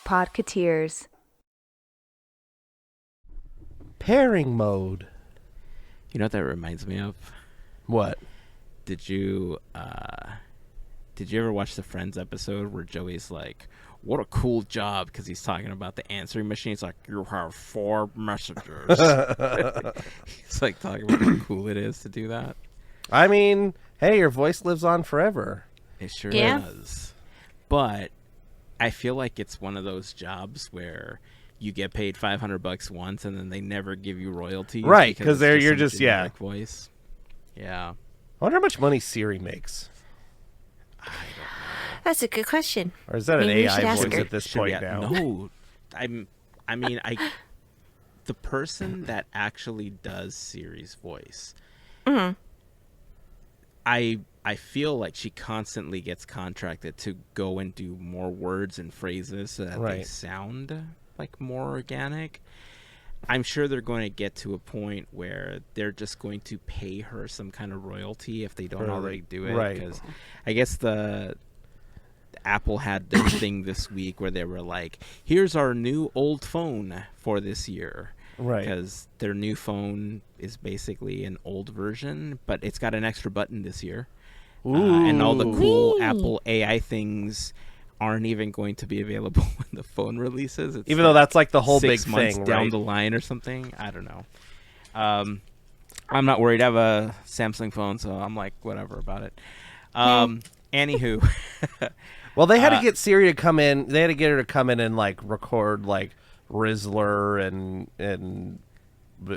Podketeers. Pairing mode. You know what that reminds me of? What? Did you ever watch the Friends episode where Joey's like, what a cool job, because he's talking about the answering machine. It's like, you have 4 messages. He's like talking about how cool it is to do that. I mean, hey, your voice lives on forever. It sure does. But I feel like it's one of those jobs where you get paid $500 once and then they never give you royalties. Right, because you're just voice. Yeah. I wonder how much money Siri makes. I don't know. That's a good question. Or is that Maybe an AI voice her. at this point now? No. The person that actually does Siri's voice, I feel like she constantly gets contracted to go and do more words and phrases so that they sound like more organic. I'm sure they're going to get to a point where they're just going to pay her some kind of royalty if they don't already do it. Right. Because I guess the Apple had their thing this week where they were like, here's our new old phone for this year. Right. Because their new phone is basically an old version, but it's got an extra button this year. And all the cool Apple AI things aren't even going to be available when the phone releases. It's even though that's like the whole big 6 months thing, down right? the line or something. I don't know. I'm not worried. I have a Samsung phone, so I'm like whatever about it. Anywho. Well, they had to get Siri to come in. They had to get her to come in and like record like Rizzler and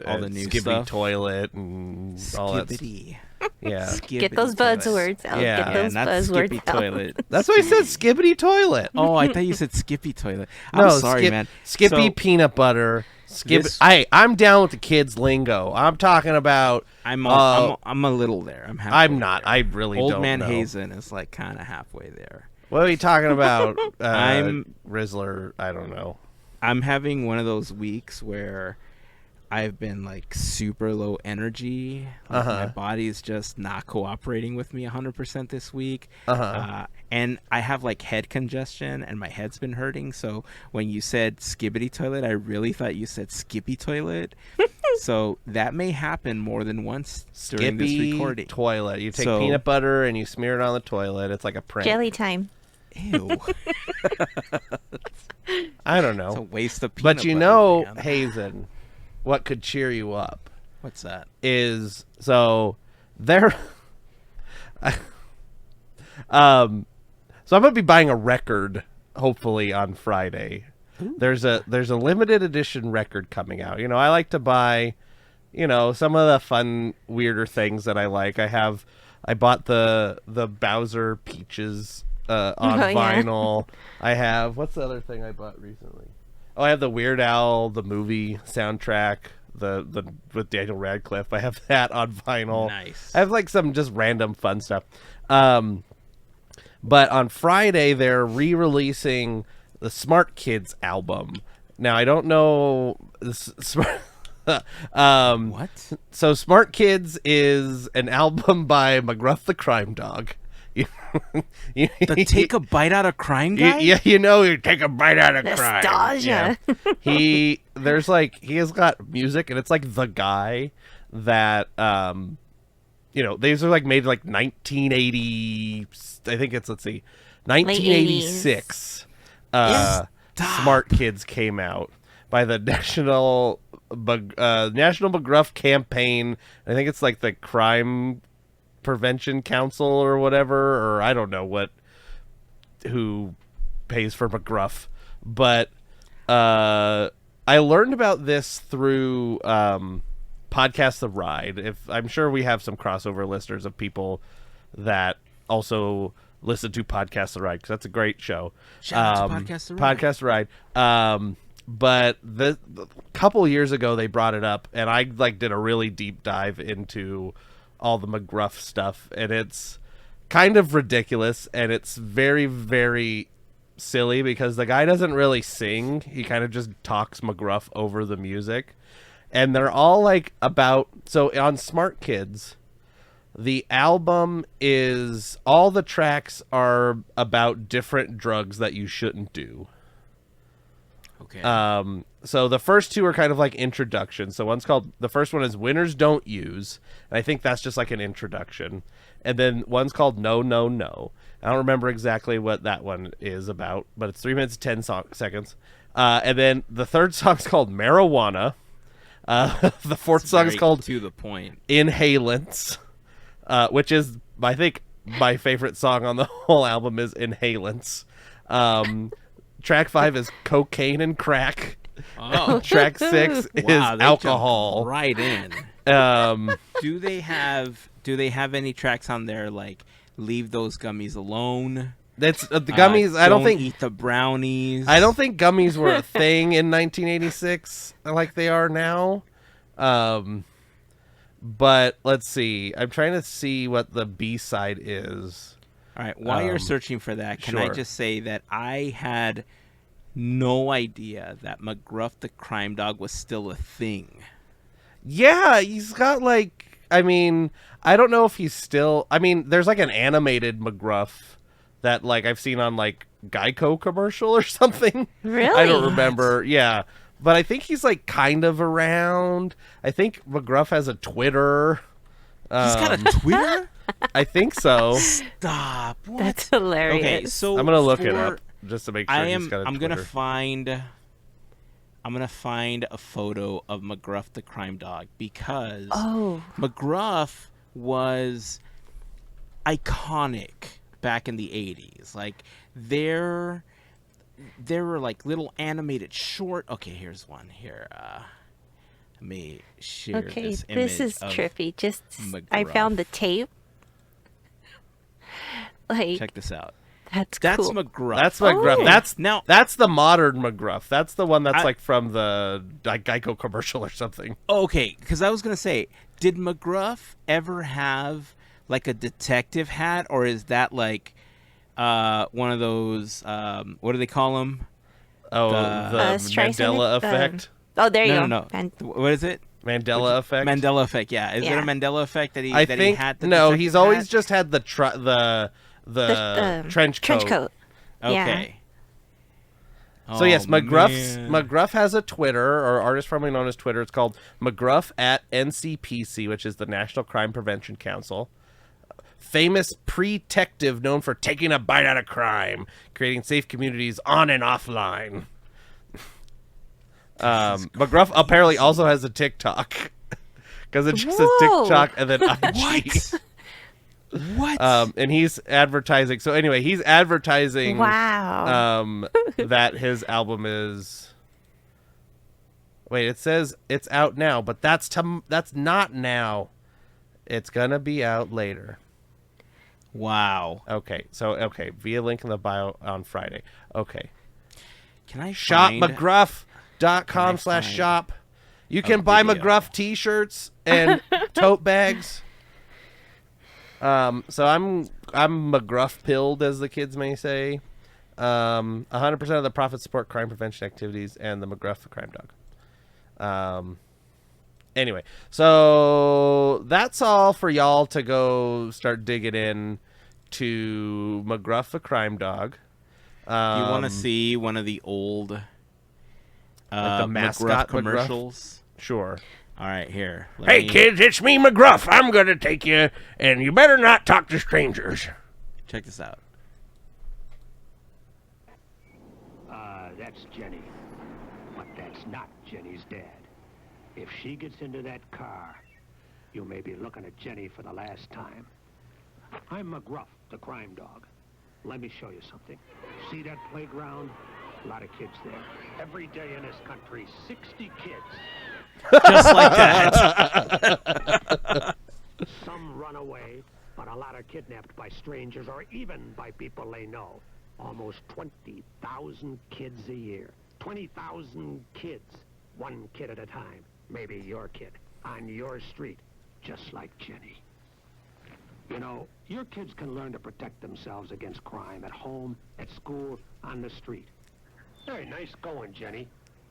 all the new Skibbity stuff. Toilet and all that. Skibbity. Yeah. Get those buzzwords out. Yeah. Get those not buzzwords Skippy out. Toilet. That's what I said. Skibbity Toilet. Oh, I thought you said Skippy Toilet. I'm sorry, man. Skippy So, peanut butter. I'm down with the kids' lingo. I'm talking about. I'm a little there. I'm not. There. I really Old don't man know. Heyzen is like kind of halfway there. What are you talking about? I'm Rizzler. I don't know. I'm having one of those weeks where I've been like super low energy. Like, my body's just not cooperating with me 100% this week. And I have like head congestion and my head's been hurting. So when you said Skibbity Toilet, I really thought you said Skippy Toilet. So that may happen more than once during this recording. Toilet. You take peanut butter and you smear it on the toilet. It's like a prank. Jelly time. Ew. I don't know. It's a waste of peanut but you butter, know, man. Hazen, what could cheer you up What's that? is so there. So I'm gonna be buying a record hopefully on Friday. Ooh. There's a limited edition record coming out. You know, I like to buy, some of the fun weirder things that I like. I bought the Bowser Peaches on vinyl. I have, what's the other thing I bought recently? Oh, I have the Weird Al the movie soundtrack, the with Daniel Radcliffe. I have that on vinyl. Nice. I have like some just random fun stuff. But on Friday they're re-releasing the Smart Kids album. Now I don't know what? So Smart Kids is an album by McGruff the Crime Dog. The Take a Bite Out of Crime guy? You take a bite out of crime. Nostalgia. Yeah. He has got music, and it's like the guy that these are like made like 1980. I think it's 1986. Smart Kids came out by the National McGruff Campaign. I think it's like the Crime Prevention Council or whatever, or I don't know who pays for McGruff, but I learned about this through Podcast The Ride. I'm sure we have some crossover listeners of people that also listen to Podcast The Ride, because that's a great show. Shout out to Podcast The Ride. Podcast The Ride. But the couple years ago they brought it up, and I did a really deep dive into all the McGruff stuff, and it's kind of ridiculous, and it's very, very silly because the guy doesn't really sing. He kind of just talks McGruff over the music, and they're all so on Smart Kids, the album is, all the tracks are about different drugs that you shouldn't do. Okay. So the first two are kind of like introductions. So the first one is Winners Don't Use, and I think that's just like an introduction. And then one's called No, No, No. I don't remember exactly what that one is about, but it's 3 minutes, 10 seconds. And then the third song's called Marijuana. The fourth song is called To the Point. Inhalants, which is, I think, my favorite song on the whole album is Inhalants. Track 5 is Cocaine and Crack. Oh. Track 6 is Alcohol. Right in. Do they have any tracks on there like Leave Those Gummies Alone? That's the gummies. I don't think eat the brownies. I don't think gummies were a thing in 1986 like they are now. But let's see. I'm trying to see what the B-side is. All right. While you're searching for that, can I just say that I had no idea that McGruff the Crime Dog was still a thing. Yeah, he's got like. I mean, I don't know if he's still. I mean, there's like an animated McGruff that like I've seen on like Geico commercial or something. Really? I don't remember. Yeah. But I think he's like kind of around. I think McGruff has a Twitter. He's got a Twitter? I think so. Stop. What? That's hilarious. Okay, so I'm gonna look it up just to make sure he's got a I'm Twitter. gonna find a photo of McGruff the Crime Dog because Oh. McGruff was iconic back in the 80s. Like there were like little animated short. Okay, here's one here. Let me share Okay, this image. this is of trippy. Just I McGruff. found the tape. Like Check this out. that's That's cool. McGruff. That's McGruff. Oh. That's the modern McGruff. That's the one that's like from the like, Geico commercial or something. Okay, because I was gonna say, did McGruff ever have like a detective hat, or is that like one of those what do they call them? Oh, the Streisand? Mandela effect. Oh, there you go. No. What is it? Mandela effect. Mandela effect. Yeah. Is it Yeah. a Mandela effect that he I that think he had? The no. detective He's always hat? just had the trench coat. Trench coat. Yeah. Okay. So yes, Oh, McGruff man. McGruff has a Twitter, or artist formerly known as Twitter. It's called McGruff at NCPC, which is the National Crime Prevention Council. Famous pre-tective known for taking a bite out of crime, creating safe communities on and offline. McGruff apparently also has a TikTok because it just says Whoa. TikTok and then IG. What? And he's advertising. So anyway, he's advertising. Wow. That his album is. Wait, it says it's out now, but that's not now. It's gonna be out later. Wow. Okay, via link in the bio on Friday. Okay, Can I shop find... McGruff.com/shop. You can buy video? McGruff T-shirts and tote bags. So I'm McGruff pilled, as the kids may say. 100% of the profits support crime prevention activities and the McGruff the Crime Dog. Anyway, so that's all for y'all to go start digging in to McGruff the Crime Dog. Do you want to see one of the old like the mascot McGruff commercials? Sure. All right, here. Hey, kids, it's me, McGruff. I'm going to take you, and you better not talk to strangers. Check this out. That's Jenny. But that's not Jenny's dad. If she gets into that car, you may be looking at Jenny for the last time. I'm McGruff, the crime dog. Let me show you something. See that playground? A lot of kids there. Every day in this country, 60 kids. Just like that. Some run away, but a lot are kidnapped by strangers or even by people they know. Almost 20,000 kids a year. 20,000 kids, one kid at a time. Maybe your kid, on your street, just like Jenny. You know, your kids can learn to protect themselves against crime at home, at school, on the street. Hey, nice going, Jenny.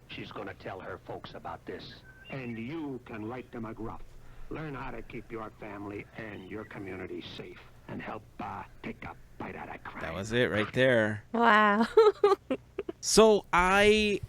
She's gonna tell her folks about this. And you can write to McGruff. Learn how to keep your family and your community safe and help take a bite out of crime. That was it right there. Wow. So I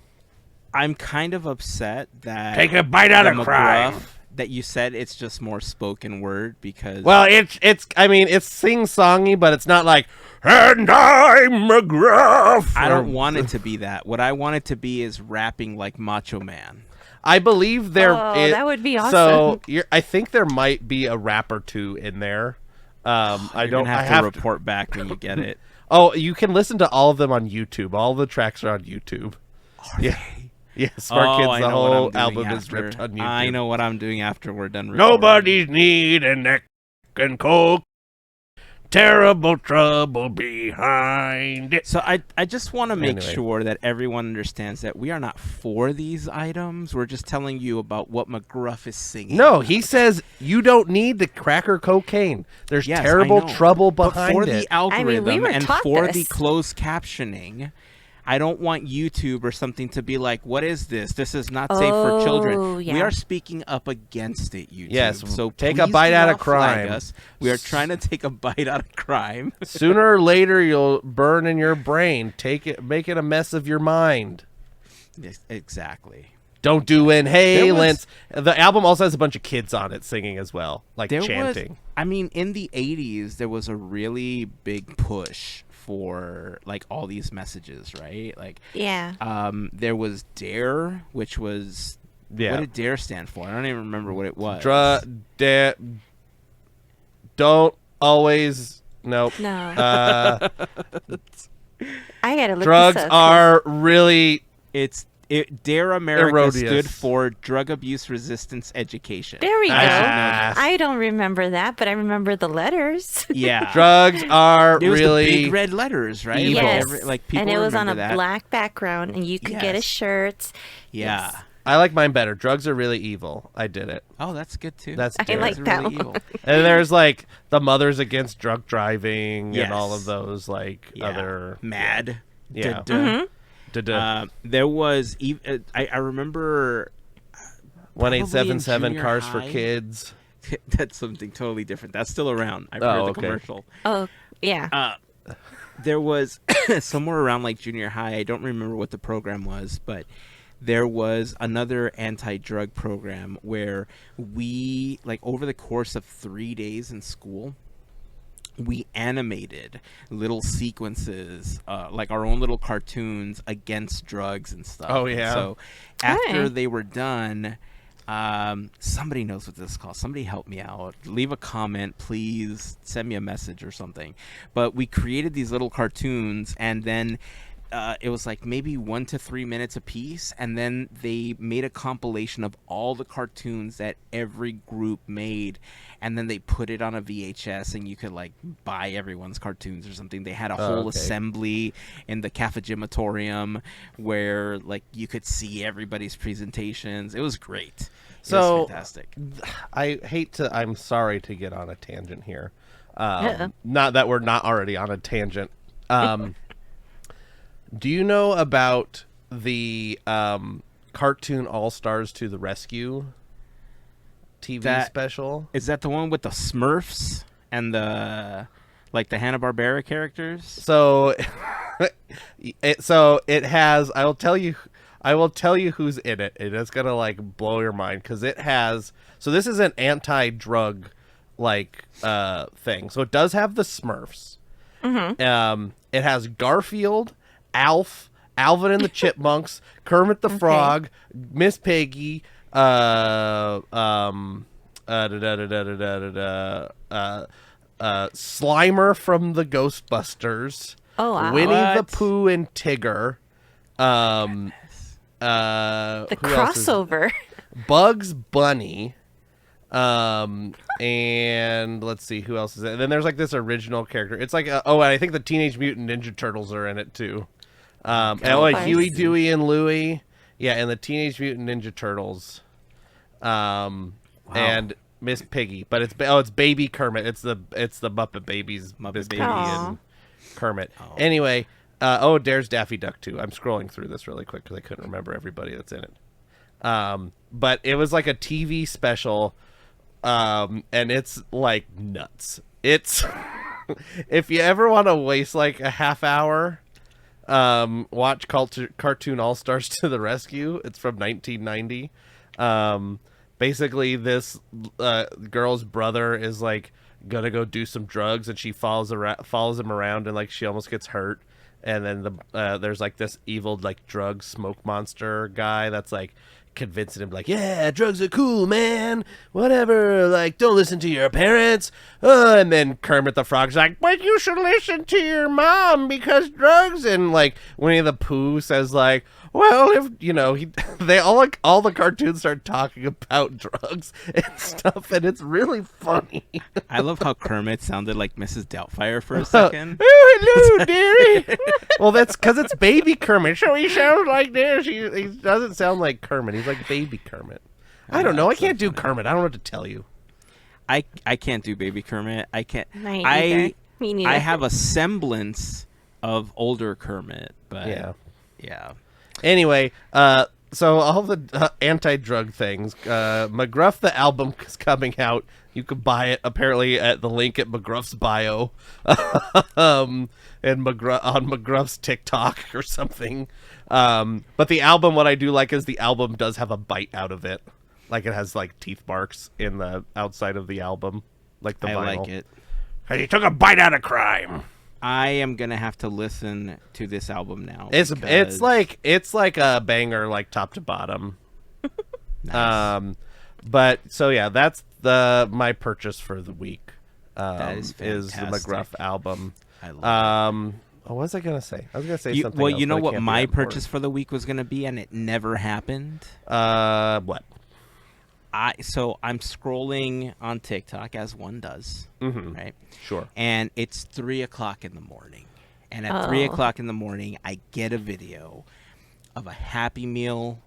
I'm kind of upset that Take a bite out the of crime. McGruff that you said it's just more spoken word because Well, it's I mean it's sing-songy, but it's not like and I'm McGruff. I don't want it to be that. What I want it to be is rapping like Macho Man. I believe there. that would be awesome. So I think there might be a rap or two in there. I You're don't. gonna I have to report back when you get it. Oh, you can listen to all of them on YouTube. All the tracks are on YouTube. Yeah. Yeah, Smart Kids, I the know what I'm whole doing album is after. ripped on YouTube. I know what I'm doing after we're done recording. Nobody's needing neck and coke. Terrible trouble behind it. So I just want to make Anyway. sure that everyone understands that we are not for these items. We're just telling you about what McGruff is singing. No, he says you don't need the crack or cocaine. There's Yes, terrible I know. trouble But behind for it. the algorithm we were and taught for the this. closed captioning, I don't want YouTube or something to be like, what is this? This is not safe for children. We yeah. are speaking up against it, YouTube. Yes, so take a please bite do out of not flag crime. us. We are trying to take a bite out of crime. Sooner or later, you'll burn in your brain. Make it a mess of your mind. Yes, exactly. Don't do inhalants. There The album also has a bunch of kids on it singing as well, like There chanting. was, I mean, in the 80s, there was a really big push for like all these messages, right? Like, Yeah. there was DARE, which was Yeah. what did DARE stand for? I don't even remember what it was. Don't always. Nope. No. Uh, I gotta look drugs this up. are really. DARE America Erroneous. stood for Drug Abuse Resistance Education. There we go. I should know this. I don't remember that, but I remember the letters. Yeah. Drugs are It was really. the big red letters, right? evil. Yes. Like people and it was on a remember that. black background, and you could get a Yes. shirt. Yeah. Yes. I like mine better. Drugs are really evil. I did it. Oh, that's good too. That's I DARE. like that really one. evil. And there's like the Mothers Against Drug Driving and all Yes. of those like Yeah. other. Mad. Yeah. Duh. Da-da. There was I remember 1877 junior Cars for high. Kids. that's something totally different. That's still around. I've Oh, heard the okay. commercial. Oh, yeah. There was somewhere around like junior high. I don't remember what the program was, but there was another anti-drug program where we, like, over the course of 3 days in school, we animated little sequences, like our own little cartoons against drugs and stuff. Oh, And yeah. so after Hey. they were done, somebody knows what this is called. Somebody help me out. Leave a comment, please. Send me a message or something. But we created these little cartoons, and then it was like maybe 1 to 3 minutes a piece, and then they made a compilation of all the cartoons that every group made, and then they put it on a VHS, and you could like buy everyone's cartoons or something. They had a whole okay. assembly in the cafegimatorium where like you could see everybody's presentations. It was great. It So- was fantastic. I'm sorry to get on a tangent here. Uh-oh. Not that we're not already on a tangent. Do you know about the cartoon All Stars to the Rescue TV special? Is that the one with the Smurfs and the like the Hanna-Barbera characters? So, it has. I will tell you who's in it, and it's gonna like blow your mind because it has. So this is an anti-drug like thing. So it does have the Smurfs. Mm-hmm. It has Garfield, Alf, Alvin and the Chipmunks, Kermit the Frog, Miss Piggy, Slimer from the Ghostbusters, Oh, wow. Winnie the What? Pooh and Tigger, The who else is- crossover. Bugs Bunny, and let's see who else is in it. And then there's like this original character. It's like and I think the Teenage Mutant Ninja Turtles are in it too. And like Nice. Huey, Dewey, and Louie. Yeah, and the Teenage Mutant Ninja Turtles. And Miss Piggy, but it's Baby Kermit. It's the Muppet Babies, Muppet Miss Piggy Babies. Aw. and Kermit. Anyway, there's Daffy Duck too. I'm scrolling through this really quick because I couldn't remember everybody that's in it. But it was like a TV special, and it's like nuts. It's if you ever want to waste like a half hour, watch Cartoon All Stars to the Rescue. It's from 1990. Basically, this girl's brother is like gonna go do some drugs, and she follows him around, and like she almost gets hurt. And then there's like this evil like drug smoke monster guy that's like convincing him like, yeah, drugs are cool, man, whatever, like don't listen to your parents. And then Kermit the Frog's like, but you should listen to your mom because drugs. And like Winnie the Pooh says like, well, if you know, they all the cartoons start talking about drugs and stuff, and it's really funny. I love how Kermit sounded like Mrs. Doubtfire for a second. Oh, hello, dearie. Well, that's because it's baby Kermit, so he sounds like this. He doesn't sound like Kermit. He's like baby Kermit. I don't know. I can't do Kermit. I don't know what to tell you. I can't do baby Kermit. I can't. Me neither. I have a semblance of older Kermit, but yeah. Anyway, so all the anti-drug things. McGruff the album is coming out. You can buy it apparently at the link at McGruff's bio, and on McGruff's TikTok or something. But the album, what I do like is the album does have a bite out of it, like it has like teeth marks in the outside of the album, like the vinyl. I like it. Hey, you took a bite out of crime. I am gonna have to listen to this album now. It's like a banger, like top to bottom. Nice. But so yeah, that's my purchase for the week. That is the McGruff album. I love it. What was I gonna say? I was gonna say something. Well, else, you know but I what can't my be that purchase for the week was gonna be, and it never happened. What? So I'm scrolling on TikTok as one does, right? Sure. And it's 3:00 in the morning, and at 3:00 in the morning, I get a video of a Happy Meal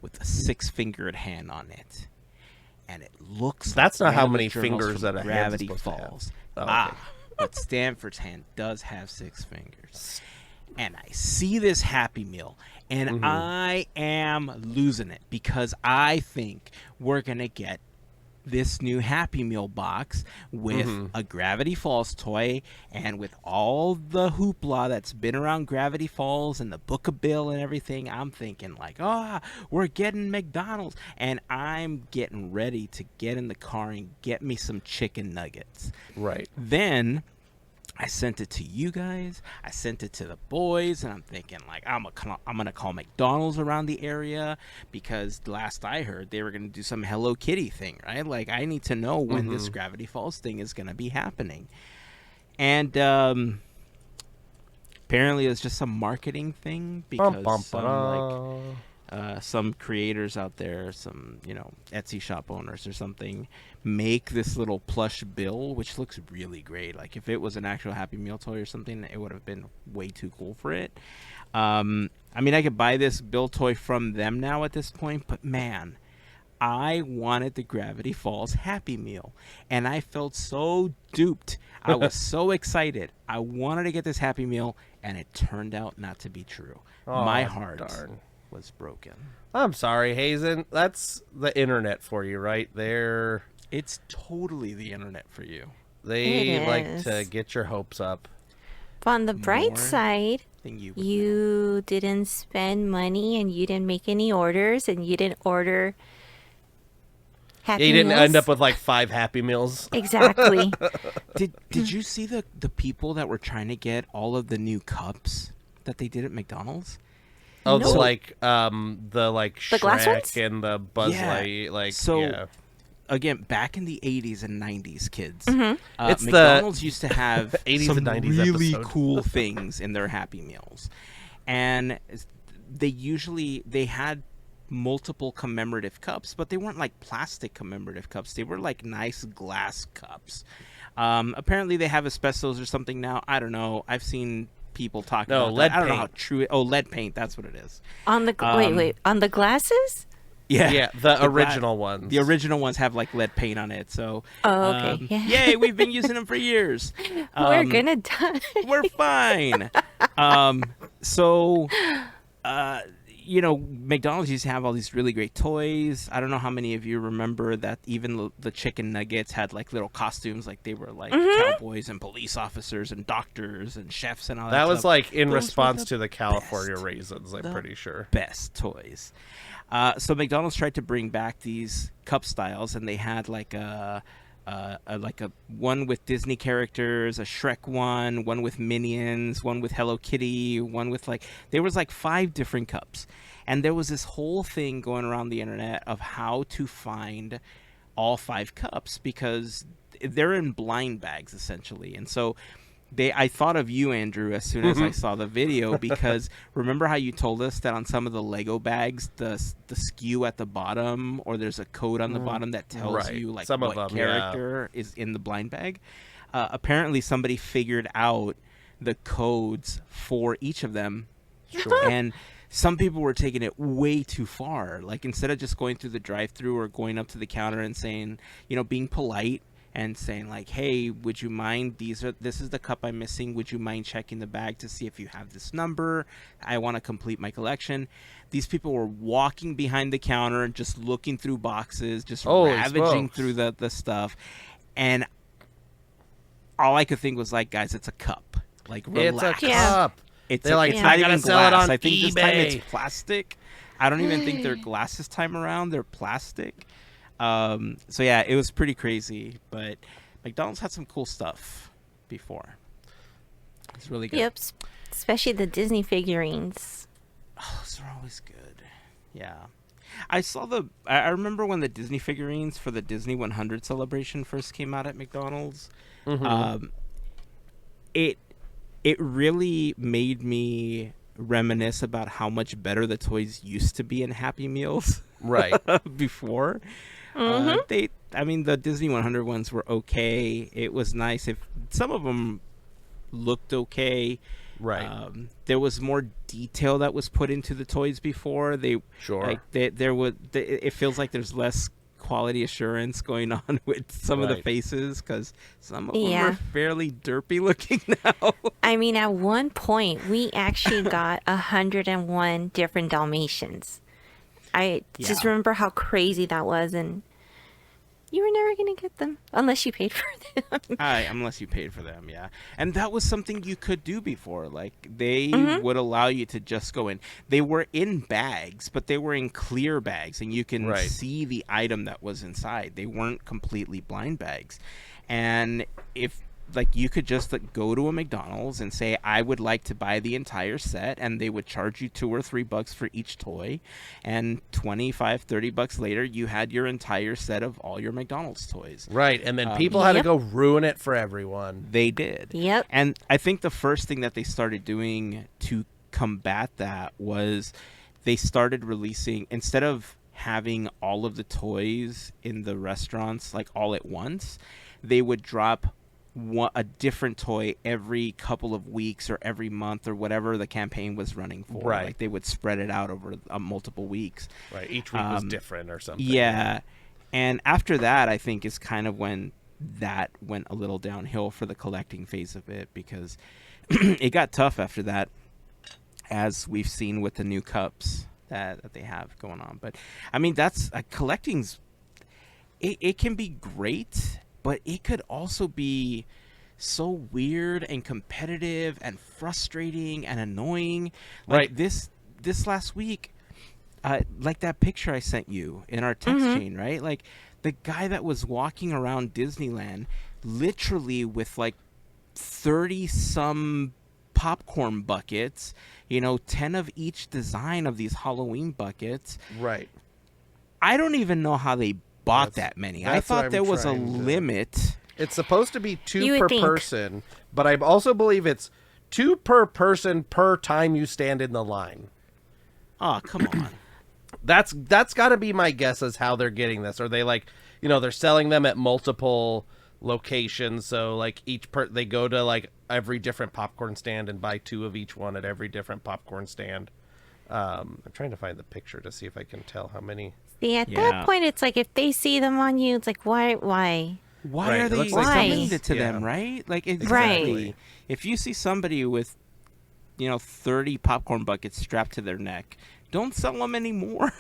with a 6-fingered hand on it, and it looks. That's like not how many Gravity fingers that a hand's Gravity supposed to have. Falls. Oh, okay. But Stanford's hand does have 6 fingers. And I see this Happy Meal, and I am losing it because I think we're going to get this new Happy Meal box with a Gravity Falls toy, and with all the hoopla that's been around Gravity Falls and the Book of Bill and everything. I'm thinking like, we're getting McDonald's, and I'm getting ready to get in the car and get me some chicken nuggets. Right. Then I sent it to you guys. I sent it to the boys, and I'm thinking like I'm gonna call McDonald's around the area because last I heard they were gonna do some Hello Kitty thing, right? Like I need to know when this Gravity Falls thing is gonna be happening. And apparently it's just some marketing thing because some creators out there, some Etsy shop owners or something, make this little plush bill, which looks really great. Like if it was an actual Happy Meal toy or something, it would have been way too cool for it. I mean, I could buy this bill toy from them now at this point, but man, I wanted the Gravity Falls Happy Meal, and I felt so duped. I was so excited. I wanted to get this Happy Meal, and it turned out not to be true. My heart was broken. I'm sorry, Heyzen. That's the internet for you right there. It's totally the internet for you. They like to get your hopes up. But on the bright More side, than you you didn't spend money, and you didn't make any orders, and you didn't order Happy You didn't Meals. end up with like 5 Happy Meals. Exactly. Did you see the people that were trying to get all of the new cups that they did at McDonald's? Oh, No. the The glass Shrek ones? and the Buzz Yeah. Light, Again, back in the 80s and 90s, kids, It's the McDonald's used to have 80s some and 90s really episode. cool things in their Happy Meals. And they had multiple commemorative cups, but they weren't like plastic commemorative cups. They were like nice glass cups. Apparently they have asbestos or something now. I don't know. I've seen people talking about lead that. I don't know how paint. true lead paint, that's what it is. On the wait, on the glasses? Yeah, the original ones. The original ones have like lead paint on it. So Oh, okay. Yeah. yay, we've been using them for years. We're gonna die. We're fine. So McDonald's used to have all these really great toys. I don't know how many of you remember that even the chicken nuggets had like little costumes, like they were like cowboys and police officers and doctors and chefs and all that. That was stuff. like in Those were response the to the California best. raisins, I'm pretty sure. Best toys. So McDonald's tried to bring back these cup styles, and they had like a one with Disney characters, a Shrek one with Minions, one with Hello Kitty, one with there was 5 different cups. And there was this whole thing going around the internet of how to find all 5 cups, because they're in blind bags essentially. And so I thought of you, Andrew, as soon as I saw the video, because remember how you told us that on some of the Lego bags, the SKU at the bottom, or there's a code on the bottom that tells you Some of what them, character is in the blind bag? Apparently somebody figured out the codes for each of them. Sure. And some people were taking it way too far. Like, instead of just going through the drive-thru or going up to the counter and saying, being polite, and saying hey, would you mind, this is the cup I'm missing, would you mind checking the bag to see if you have this number? I want to complete my collection. These people were walking behind the counter and just looking through boxes, just ravaging through the stuff. And all I could think was guys, it's a cup. Relax. It's a cup. It's not even gonna sell it glass. on I think eBay. this time it's plastic. I don't even think they're glass this time around. They're plastic. So yeah, it was pretty crazy, but McDonald's had some cool stuff before. It's really good. Yep, especially the Disney figurines. Oh, those are always good. Yeah. I remember when the Disney figurines for the Disney 100 celebration first came out at McDonald's. It really made me reminisce about how much better the toys used to be in Happy Meals. Right. Before. The Disney 100 ones were okay. It was nice. If some of them looked okay. Right. There was more detail that was put into the toys before. Sure. It feels like there's less quality assurance going on with some of the faces, because some of them are fairly derpy looking now. I mean, at one point, we actually got 101 different Dalmatians. I just remember how crazy that was, and you were never going to get them unless you paid for them. Unless you paid for them, yeah. And that was something you could do before. They would allow you to just go in. They were in bags, but they were in clear bags, and you can see the item that was inside. They weren't completely blind bags. And if you could just go to a McDonald's and say, I would like to buy the entire set, and they would charge you $2 or $3 for each toy, and $25-$30 later you had your entire set of all your McDonald's toys. Right. And then people had to go ruin it for everyone. They did. Yep. And I think the first thing that they started doing to combat that was they started releasing, instead of having all of the toys in the restaurants all at once, they would drop a different toy every couple of weeks or every month or whatever the campaign was running for. Right. They would spread it out over multiple weeks. Right. Each week was different or something. Yeah. And after that, I think is kind of when that went a little downhill for the collecting phase of it, because it got tough after that, as we've seen with the new cups that they have going on. But I mean, that's collecting's, it can be great, but it could also be so weird and competitive and frustrating and annoying. This last week, that picture I sent you in our text chain, right? The guy that was walking around Disneyland literally with 30 some popcorn buckets, 10 of each design of these Halloween buckets. Right. I don't even know how they bought that many. I thought there was a limit. It's supposed to be 2 You per would think. person, but I also believe it's 2 per person per time you stand in the line. Oh, come on. That's got to be my guess as how they're getting this. Or they they're selling them at multiple locations, so they go to every different popcorn stand and buy 2 of each one at every different popcorn stand. I'm trying to find the picture to see if I can tell how many. See, at that point, it's if they see them on you, it's why? Why are It they looks like selling Why? it to them, right? Exactly. If you see somebody with, 30 popcorn buckets strapped to their neck, don't sell them anymore.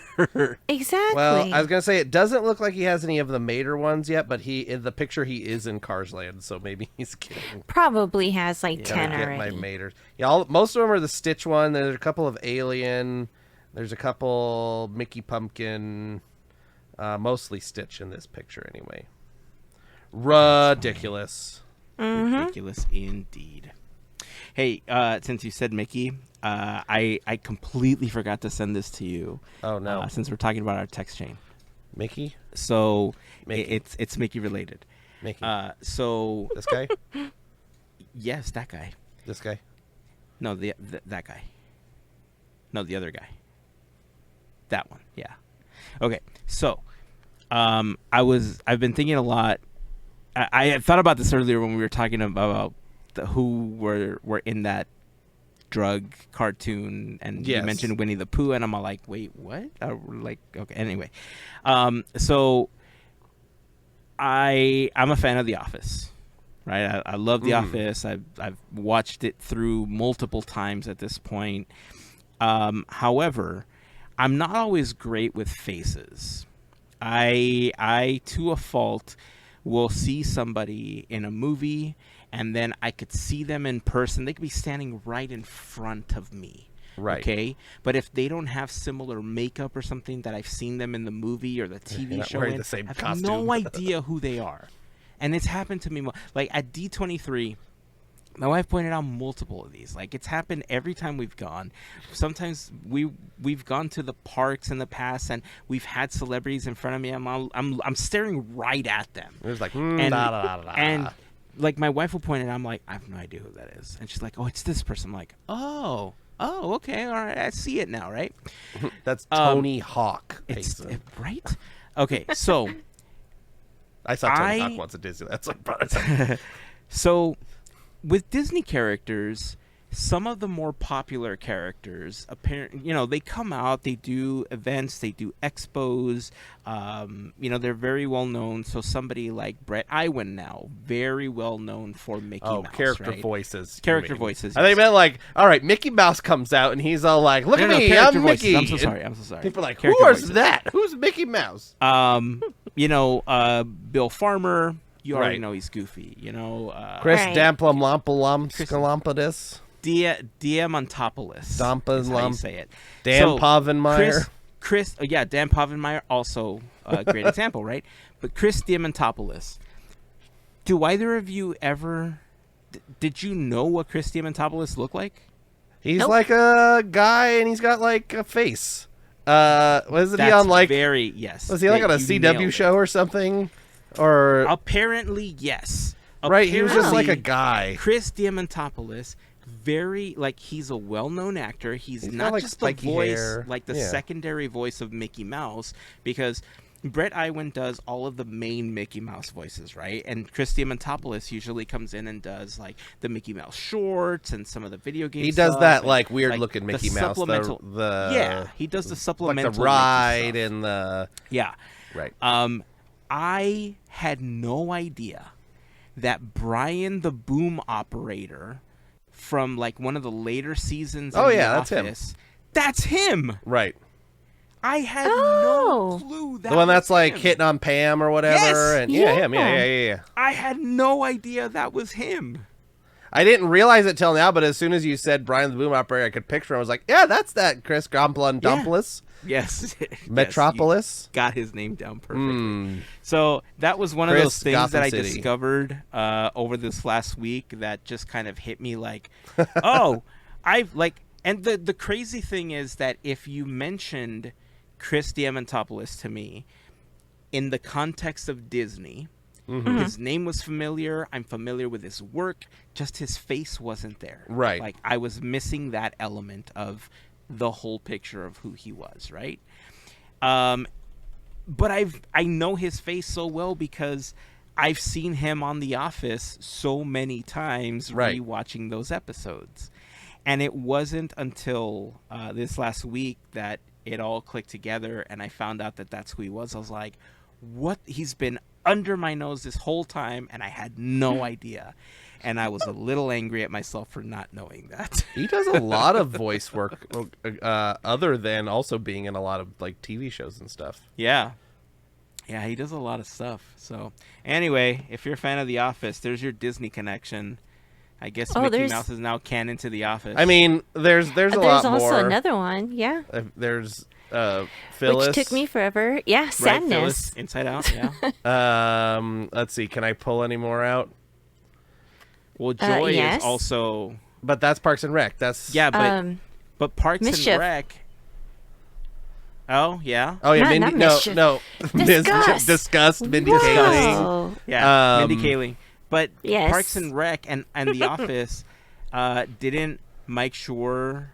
Exactly. Well, I was gonna say it doesn't look like he has any of the Mater ones yet, but in the picture he is in Cars Land, so maybe he's getting. Probably has like 10 Get already. my Maters. Yeah, most of them are the Stitch one. There's a couple of Alien. There's a couple Mickey Pumpkin. Mostly Stitch in this picture, anyway. Ridiculous. Ridiculous indeed. Hey, since you said Mickey, I completely forgot to send this to you. Oh no! Since we're talking about our text chain, Mickey. so Mickey. it's Mickey related. Mickey. So This guy. yes, that guy. This guy. No, that guy. No, the other guy. That one. Yeah. Okay. So, I've been thinking a lot. I had thought about this earlier when we were talking about who were in that drug cartoon, and Yes. you mentioned Winnie the Pooh, and I'm all like, wait, what? Like, okay. Anyway, so I'm a fan of The Office. Right, I love The Office. I've watched it through multiple times at this point. However, I'm not always great with faces. I to a fault will see somebody in a movie, and then I could see them in person. They could be standing right in front of me. Right. Okay. But if they don't have similar makeup or something that I've seen them in the movie or the TV not show, wearing the same I have costume. no idea who they are. And it's happened to me. Like at D23, my wife pointed out multiple of these. Like it's happened every time we've gone. Sometimes we've gone to the parks in the past, and we've had celebrities in front of me. I'm staring right at them. It was like and like my wife will point it out. I'm like, I have no idea who that is. And she's like, oh, it's this person. I'm like, oh, okay, all right, I see it now, right? That's Tony Hawk. It's Heyzen. right. Okay, so I saw Tony Hawk once at Disney. That's what brought it up. So with Disney characters, some of the more popular characters, they come out, they do events, they do expos, they're very well known. So somebody like Brett Iwan now, very well known for Mickey Mouse, character right? voices. Character voices. I think meant like, all right, Mickey Mouse comes out and he's all like, look at me, character I'm voices. Mickey. I'm so sorry. People are like, Character who is voices. that? Who's Mickey Mouse? Bill Farmer. You already Right. know he's goofy. Chris Right. Damplumlampulamscalampadis. Diamantopoulos. Dampa is how you Lump- say it. Dan So, Povenmire. Dan Povenmire, also a great example, right? But Chris Diamantopoulos. Do either of you ever... did you know what Chris Diamantopoulos looked like? He's Nope. like a guy and he's got like a face. Wasn't he on like... yes. Was he like on a You nailed CW it. show or something? Or... Apparently, yes. Right, he was just like a Apparently, guy. Chris Diamantopoulos, he's a well-known actor. He's He's got, not like, just the spiky voice, hair. like the Yeah. secondary voice of Mickey Mouse, because Brett Iwan does all of the main Mickey Mouse voices, right? And Chris Diamantopoulos usually comes in and does like the Mickey Mouse shorts and some of the video games. He does stuff that and, like weird like, looking the Mickey Mouse. supplemental- The he does the like supplemental the Mickey ride stuff. and the Yeah. right. I had no idea that Brian the Boom Operator from like one of the later seasons Oh, in yeah, The that's him. Office, that's him. Right. I had Oh. no clue that The one that's was like him. hitting on Pam or whatever. Yes! And Yeah. him. Yeah. I had no idea that was him. I didn't realize it till now, but as soon as you said Brian the Boom Operator, I could picture him. I was like, yeah, that's that Chris Gomplin Dumplis. Yes. Metropolis. You got his name down perfectly. Mm. So that was one of Chris, those things Gotham that I City. discovered over this last week that just kind of hit me like, oh, I've like, and the crazy thing is that if you mentioned Chris Diamantopoulos to me in the context of Disney, his name was familiar. I'm familiar with his work. Just his face wasn't there. Right. Like I was missing that element of the whole picture of who he was, right? But I know his face so well because I've seen him on The Office so many times Right. rewatching those episodes. And it wasn't until this last week that it all clicked together and I found out that that's who he was. I was like, what? He's been under my nose this whole time and I had no idea. and I was a little angry at myself for not knowing that. He does a lot of voice work, other than also being in a lot of like TV shows and stuff. Yeah, he does a lot of stuff. So anyway, if you're a fan of The Office, there's your Disney connection. I guess Mickey Mouse is now canon to The Office. I mean, there's a lot more. There's also another one, yeah. There's Phyllis. Which took me forever. Yeah, Sadness. Right, Phyllis, Inside Out, yeah. Let's see. Can I pull any more out? Well, Joy yes. is also... But that's Parks and Rec. That's but Parks Mischief. and Rec... Oh, yeah? Oh, yeah, Not Mindy... Mischief. No. Disgust. Disgust, Mindy Whoa. Kaling. Yeah, Mindy Kaling. But Yes. Parks and Rec and The Office, didn't Mike Schur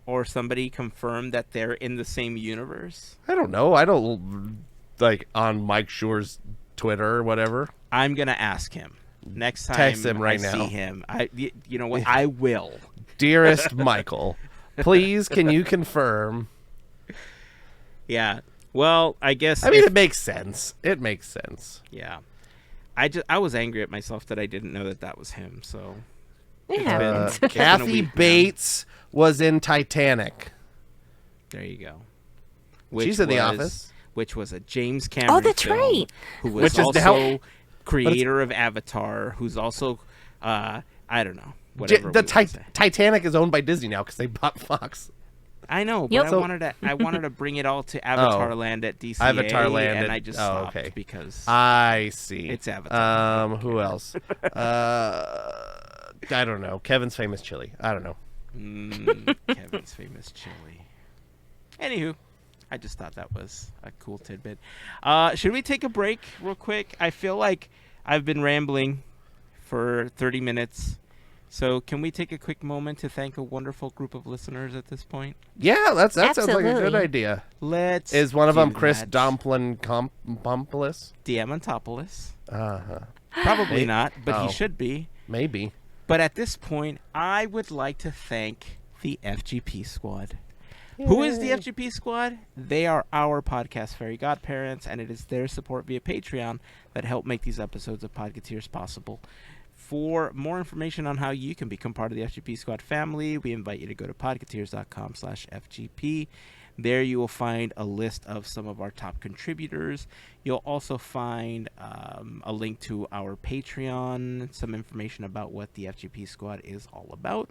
or somebody confirm that they're in the same universe? I don't know. I don't, like, on Mike Schur's Twitter or whatever. I'm going to ask him. Next time Text him right I see now. him. You know what? I will. Dearest Michael, please can you confirm? Yeah. Well, I guess... I mean, it makes sense. It makes sense. Yeah. I was angry at myself that I didn't know that was him, so... It been- happens. been a Kathy week now. Bates was in Titanic. There you go. She's in The Office. Which was a James Cameron that's film, right. who was Which is to also help- creator of Avatar, who's also, I don't know, whatever. The we wanna say. Titanic is owned by Disney now because they bought Fox. I know, but Yep. I wanted to bring it all to Avatar Land at DCA, Avatar Land and at- I just oh, stopped okay. because I see. It's Avatar. Who else? I don't know. Kevin's Famous Chili. I don't know. Kevin's Famous Chili. Anywho, I just thought that was a cool tidbit. Should we take a break real quick? I feel like I've been rambling for 30 minutes. So can we take a quick moment to thank a wonderful group of listeners at this point? Yeah, that sounds like a good Absolutely. idea. Let's Is one of them do Chris that. Pompolis? Diamantopoulos. Uh-huh. Probably not, but Oh. he should be. Maybe. But at this point, I would like to thank the FGP Squad. Who is the FGP Squad? They are our podcast Fairy Godparents, and it is their support via Patreon that help make these episodes of Podketeers possible. For more information on how you can become part of the FGP Squad family, we invite you to go to podketeers.com/FGP. There you will find a list of some of our top contributors. You'll also find a link to our Patreon, some information about what the FGP Squad is all about.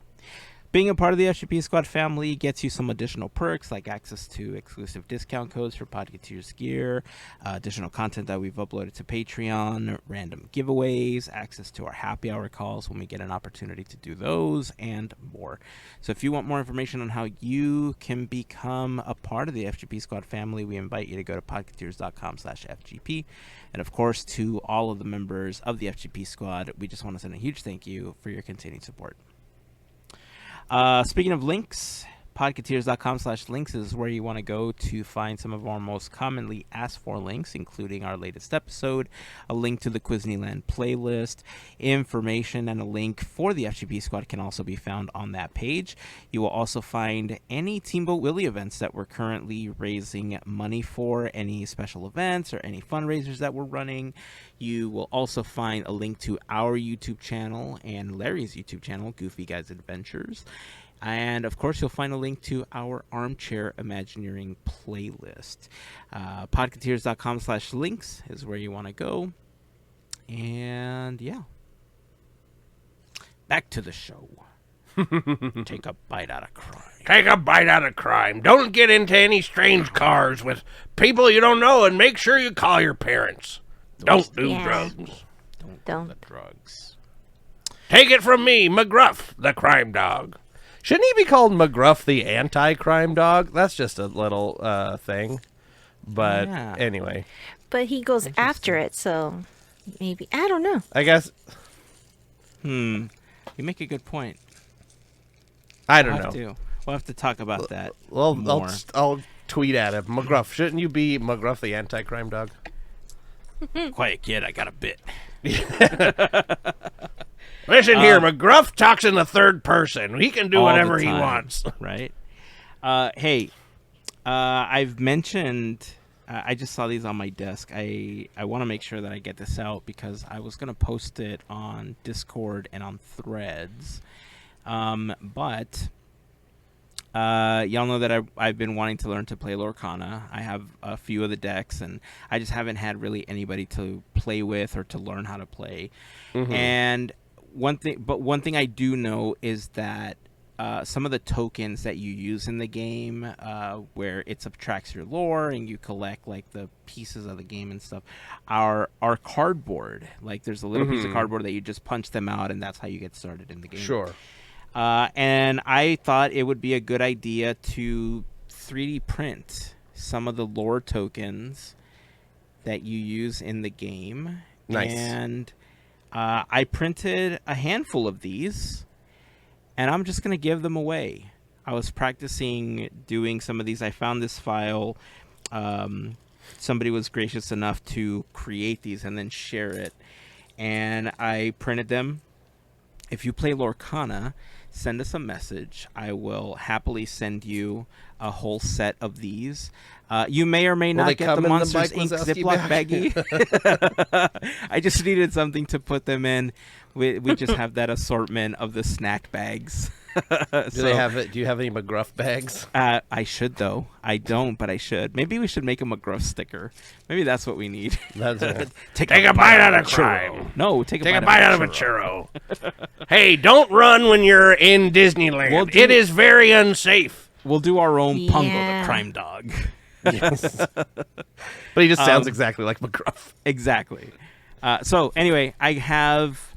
Being a part of the FGP Squad family gets you some additional perks like access to exclusive discount codes for Podketeers gear, additional content that we've uploaded to Patreon, random giveaways, access to our happy hour calls when we get an opportunity to do those, and more. So if you want more information on how you can become a part of the FGP Squad family, we invite you to go to podketeers.com/FGP. And of course, to all of the members of the FGP Squad, we just want to send a huge thank you for your continued support. Speaking of links, podketeers.com/links is where you want to go to find some of our most commonly asked for links, including our latest episode, a link to the Quizneyland playlist, information, and a link for the FGP Squad can also be found on that page. You will also find any Teamboat Willie events that we're currently raising money for, any special events or any fundraisers that we're running. You will also find a link to our YouTube channel and Larry's YouTube channel, Goofy Guys Adventures. And, of course, you'll find a link to our Armchair Imagineering playlist. Podketeers.com/links is where you want to go. And, yeah. Back to the show. Take a bite out of crime. Take a bite out of crime. Don't get into any strange cars with people you don't know, and make sure you call your parents. Don't do Yeah. drugs. Don't. The drugs. Take it from me, McGruff, the crime dog. Shouldn't he be called McGruff, the anti-crime dog? That's just a little thing. But Yeah. anyway, But he goes after it, so maybe. I don't know. I guess, You make a good point. I don't know. We'll have to talk about that Well, more. I'll tweet at him. McGruff, shouldn't you be McGruff, the anti-crime dog? Quiet kid, I got a bit. Listen here, McGruff talks in the third person. He can do All the whatever he time, wants. Right? Hey, I've mentioned I just saw these on my desk. I want to make sure that I get this out because I was going to post it on Discord and on Threads. But y'all know that I've been wanting to learn to play Lorcana. I have a few of the decks, and I just haven't had really anybody to play with or to learn how to play. Mm-hmm. And one thing I do know is that some of the tokens that you use in the game, where it subtracts your lore and you collect like the pieces of the game and stuff, are cardboard. Like there's a little piece of cardboard that you just punch them out, and that's how you get started in the game. Sure. And I thought it would be a good idea to 3D print some of the lore tokens that you use in the game. Nice. And I printed a handful of these, and I'm just going to give them away. I was practicing doing some of these. I found this file. Somebody was gracious enough to create these and then share it. And I printed them. If you play Lorcana, send us a message. I will happily send you a whole set of these. You may or may not get the Monsters Inc. Ziploc baggie. I just needed something to put them in. We just have that assortment of the snack bags. Do they have it? Do you have any McGruff bags? I should, though. I don't, but I should. Maybe we should make a McGruff sticker. Maybe that's what we need. That's it. Take a bite out of crime. No, take a bite out of a churro. Hey, don't run when you're in Disneyland. It is very unsafe. We'll do our own Pongo the Crime Dog. Yes. But he just sounds exactly like McGruff. Exactly. So anyway, I have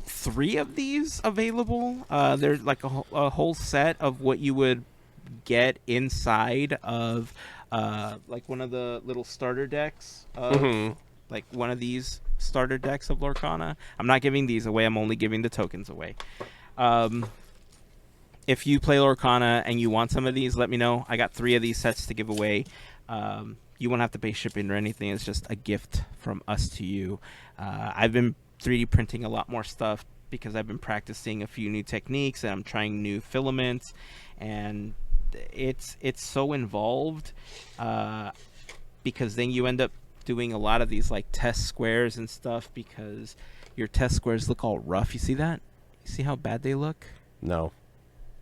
3 of these available. There's like a whole set of what you would get inside of like one of the little starter decks of like one of these starter decks of Lorcana. I'm not giving these away. I'm only giving the tokens away. If you play Lorcana and you want some of these, let me know. I got 3 of these sets to give away. You won't have to pay shipping or anything. It's just a gift from us to you. I've been 3D printing a lot more stuff because I've been practicing a few new techniques, and I'm trying new filaments, and it's so involved because then you end up doing a lot of these like test squares and stuff because your test squares look all rough. You see that? You see how bad they look? No.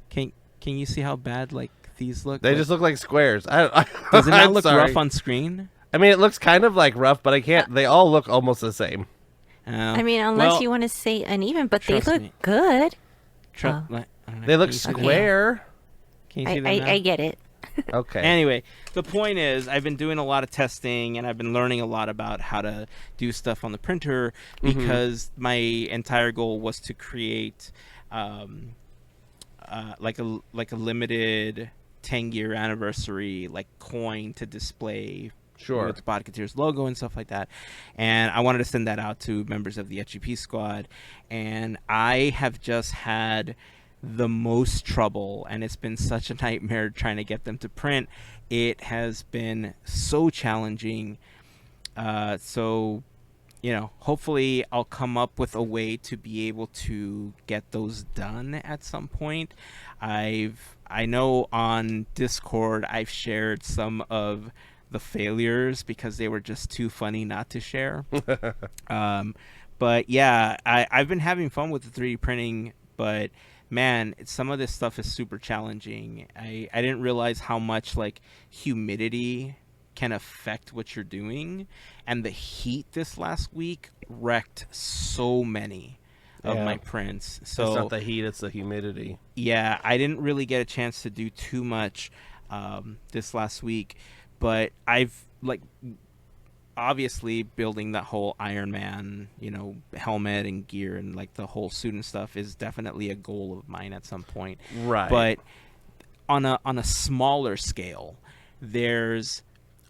Can you see how bad like these look? They just look like squares. Does it not look rough on screen? I mean, it looks kind of like rough, but I can't. They all look almost the same. I mean, unless you want to say uneven, but they look good. They look square. Can you see them now? I get it. Okay. Anyway, the point is, I've been doing a lot of testing, and I've been learning a lot about how to do stuff on the printer because my entire goal was to create like a limited 10-year anniversary like coin to display with the Podketeers logo and stuff like that. And I wanted to send that out to members of the FGP Squad. And I have just had the most trouble, and it's been such a nightmare trying to get them to print. It has been so challenging. So, you know, hopefully I'll come up with a way to be able to get those done at some point. I know on Discord I've shared some of the failures because they were just too funny not to share. But yeah, I've been having fun with the 3D printing, but man, some of this stuff is super challenging. I didn't realize how much like humidity can affect what you're doing, and the heat this last week wrecked so many of my prints. So it's not the heat, it's the humidity. Yeah, I didn't really get a chance to do too much this last week, but I've like obviously building that whole Iron Man, you know, helmet and gear and like the whole suit and stuff is definitely a goal of mine at some point. Right. But on a smaller scale, there's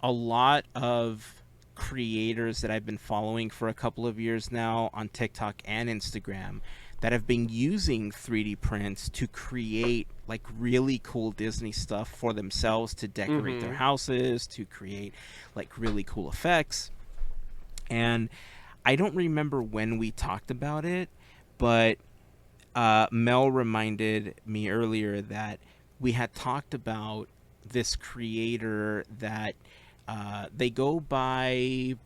a lot of creators that I've been following for a couple of years now on TikTok and Instagram that have been using 3D prints to create like really cool Disney stuff for themselves, to decorate their houses, to create like really cool effects. And I don't remember when we talked about it, but Mel reminded me earlier that we had talked about this creator that They go by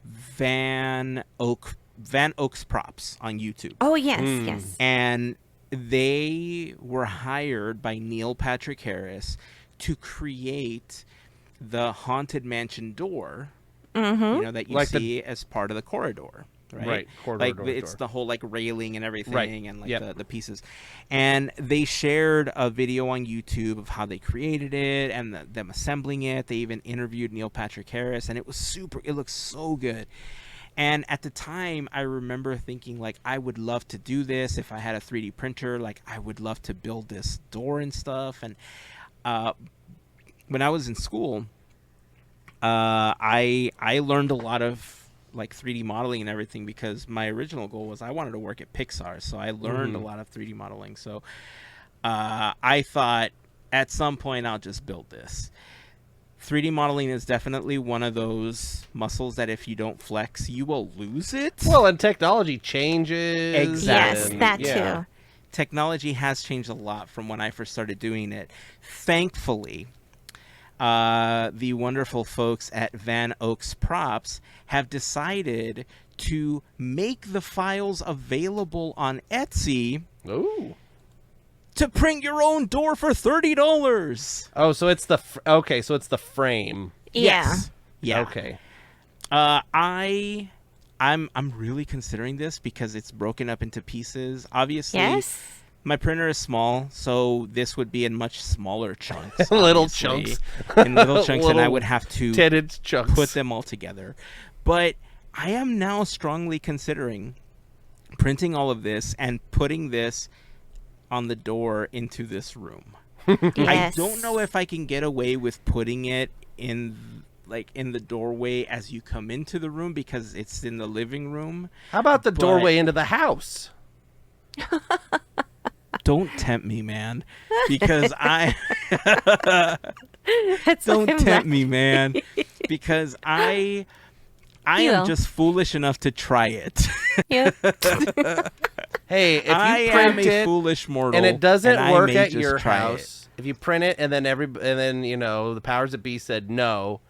Van Oaks Props on YouTube. Oh, yes, yes. And they were hired by Neil Patrick Harris to create the Haunted Mansion door, that you see as part of the corridor. Right, corridor like door, it's the whole like railing and everything, and like the pieces. And they shared a video on YouTube of how they created it and them assembling it. They even interviewed Neil Patrick Harris, and it looks so good. And at the time, I remember thinking, like, I would love to do this if I had a 3D printer. Like, I would love to build this door and stuff. And when I was in school, I learned a lot of like 3D modeling and everything, because my original goal was I wanted to work at Pixar. So I learned a lot of 3D modeling. So I thought at some point I'll just build this. 3D modeling is definitely one of those muscles that if you don't flex, you will lose it. Well, and technology changes. Exactly. Yes, that too. Technology has changed a lot from when I first started doing it. Thankfully, the wonderful folks at Van Oaks Props have decided to make the files available on Etsy. Ooh. To print your own door for $30. Oh, so it's the so it's the frame. Yeah. Yes. Yeah. Okay. I'm really considering this because it's broken up into pieces. Obviously, Yes. my printer is small, so this would be in much smaller chunks. Little obviously. chunks. In little chunks, and I would have to 10-inch chunks. put them all together. But I am now strongly considering printing all of this and putting this on the door into this room. I Yes. don't know if I can get away with putting it in the doorway as you come into the room because it's in the living room. How about the doorway into the house? Don't tempt me, man, because That's don't what I'm tempt me, man, because I am will. just foolish enough to try it. Yep. Hey, if you I am print a it foolish mortal, and it doesn't and I work may at just your try house, if you print it and then the powers that be said no,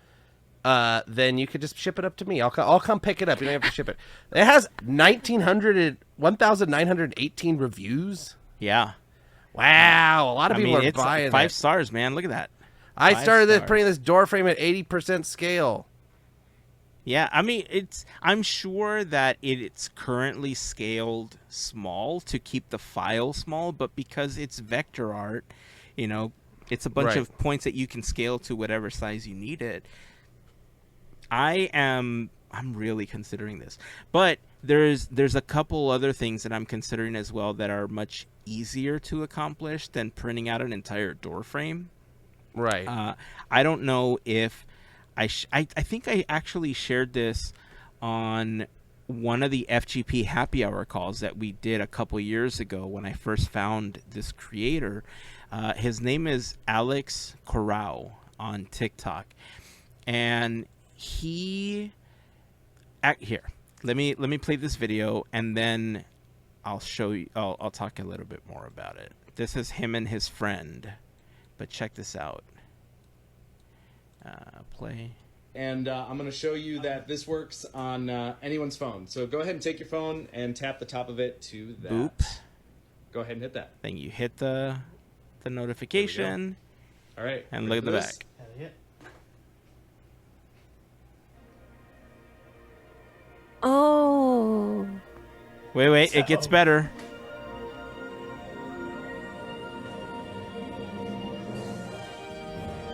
then you could just ship it up to me. I'll come pick it up. You don't have to ship it. It has 1,918 reviews. Yeah. Wow, a lot of people are it's buying 5 it. stars, man. Look at that. I 5 started stars. printing this door frame at 80% scale. Yeah, I mean, I'm sure that it's currently scaled small to keep the file small, but because it's vector art, it's a bunch Right. of points that you can scale to whatever size you need it. I'm really considering this. But there's a couple other things that I'm considering as well that are much easier to accomplish than printing out an entire door frame. Right. I don't know if I think I actually shared this on one of the FGP happy hour calls that we did a couple years ago when I first found this creator. His name is Alex Corral on TikTok, and here. Let me play this video, and then I'll show you. I'll talk a little bit more about it. This is him and his friend, but check this out. Play. And I'm going to show you that this works on anyone's phone. So go ahead and take your phone and tap the top of it to that. Boop. Go ahead and hit that. Then you hit the notification, All right. and ready look at the for this? back. Oh. Wait, it gets better.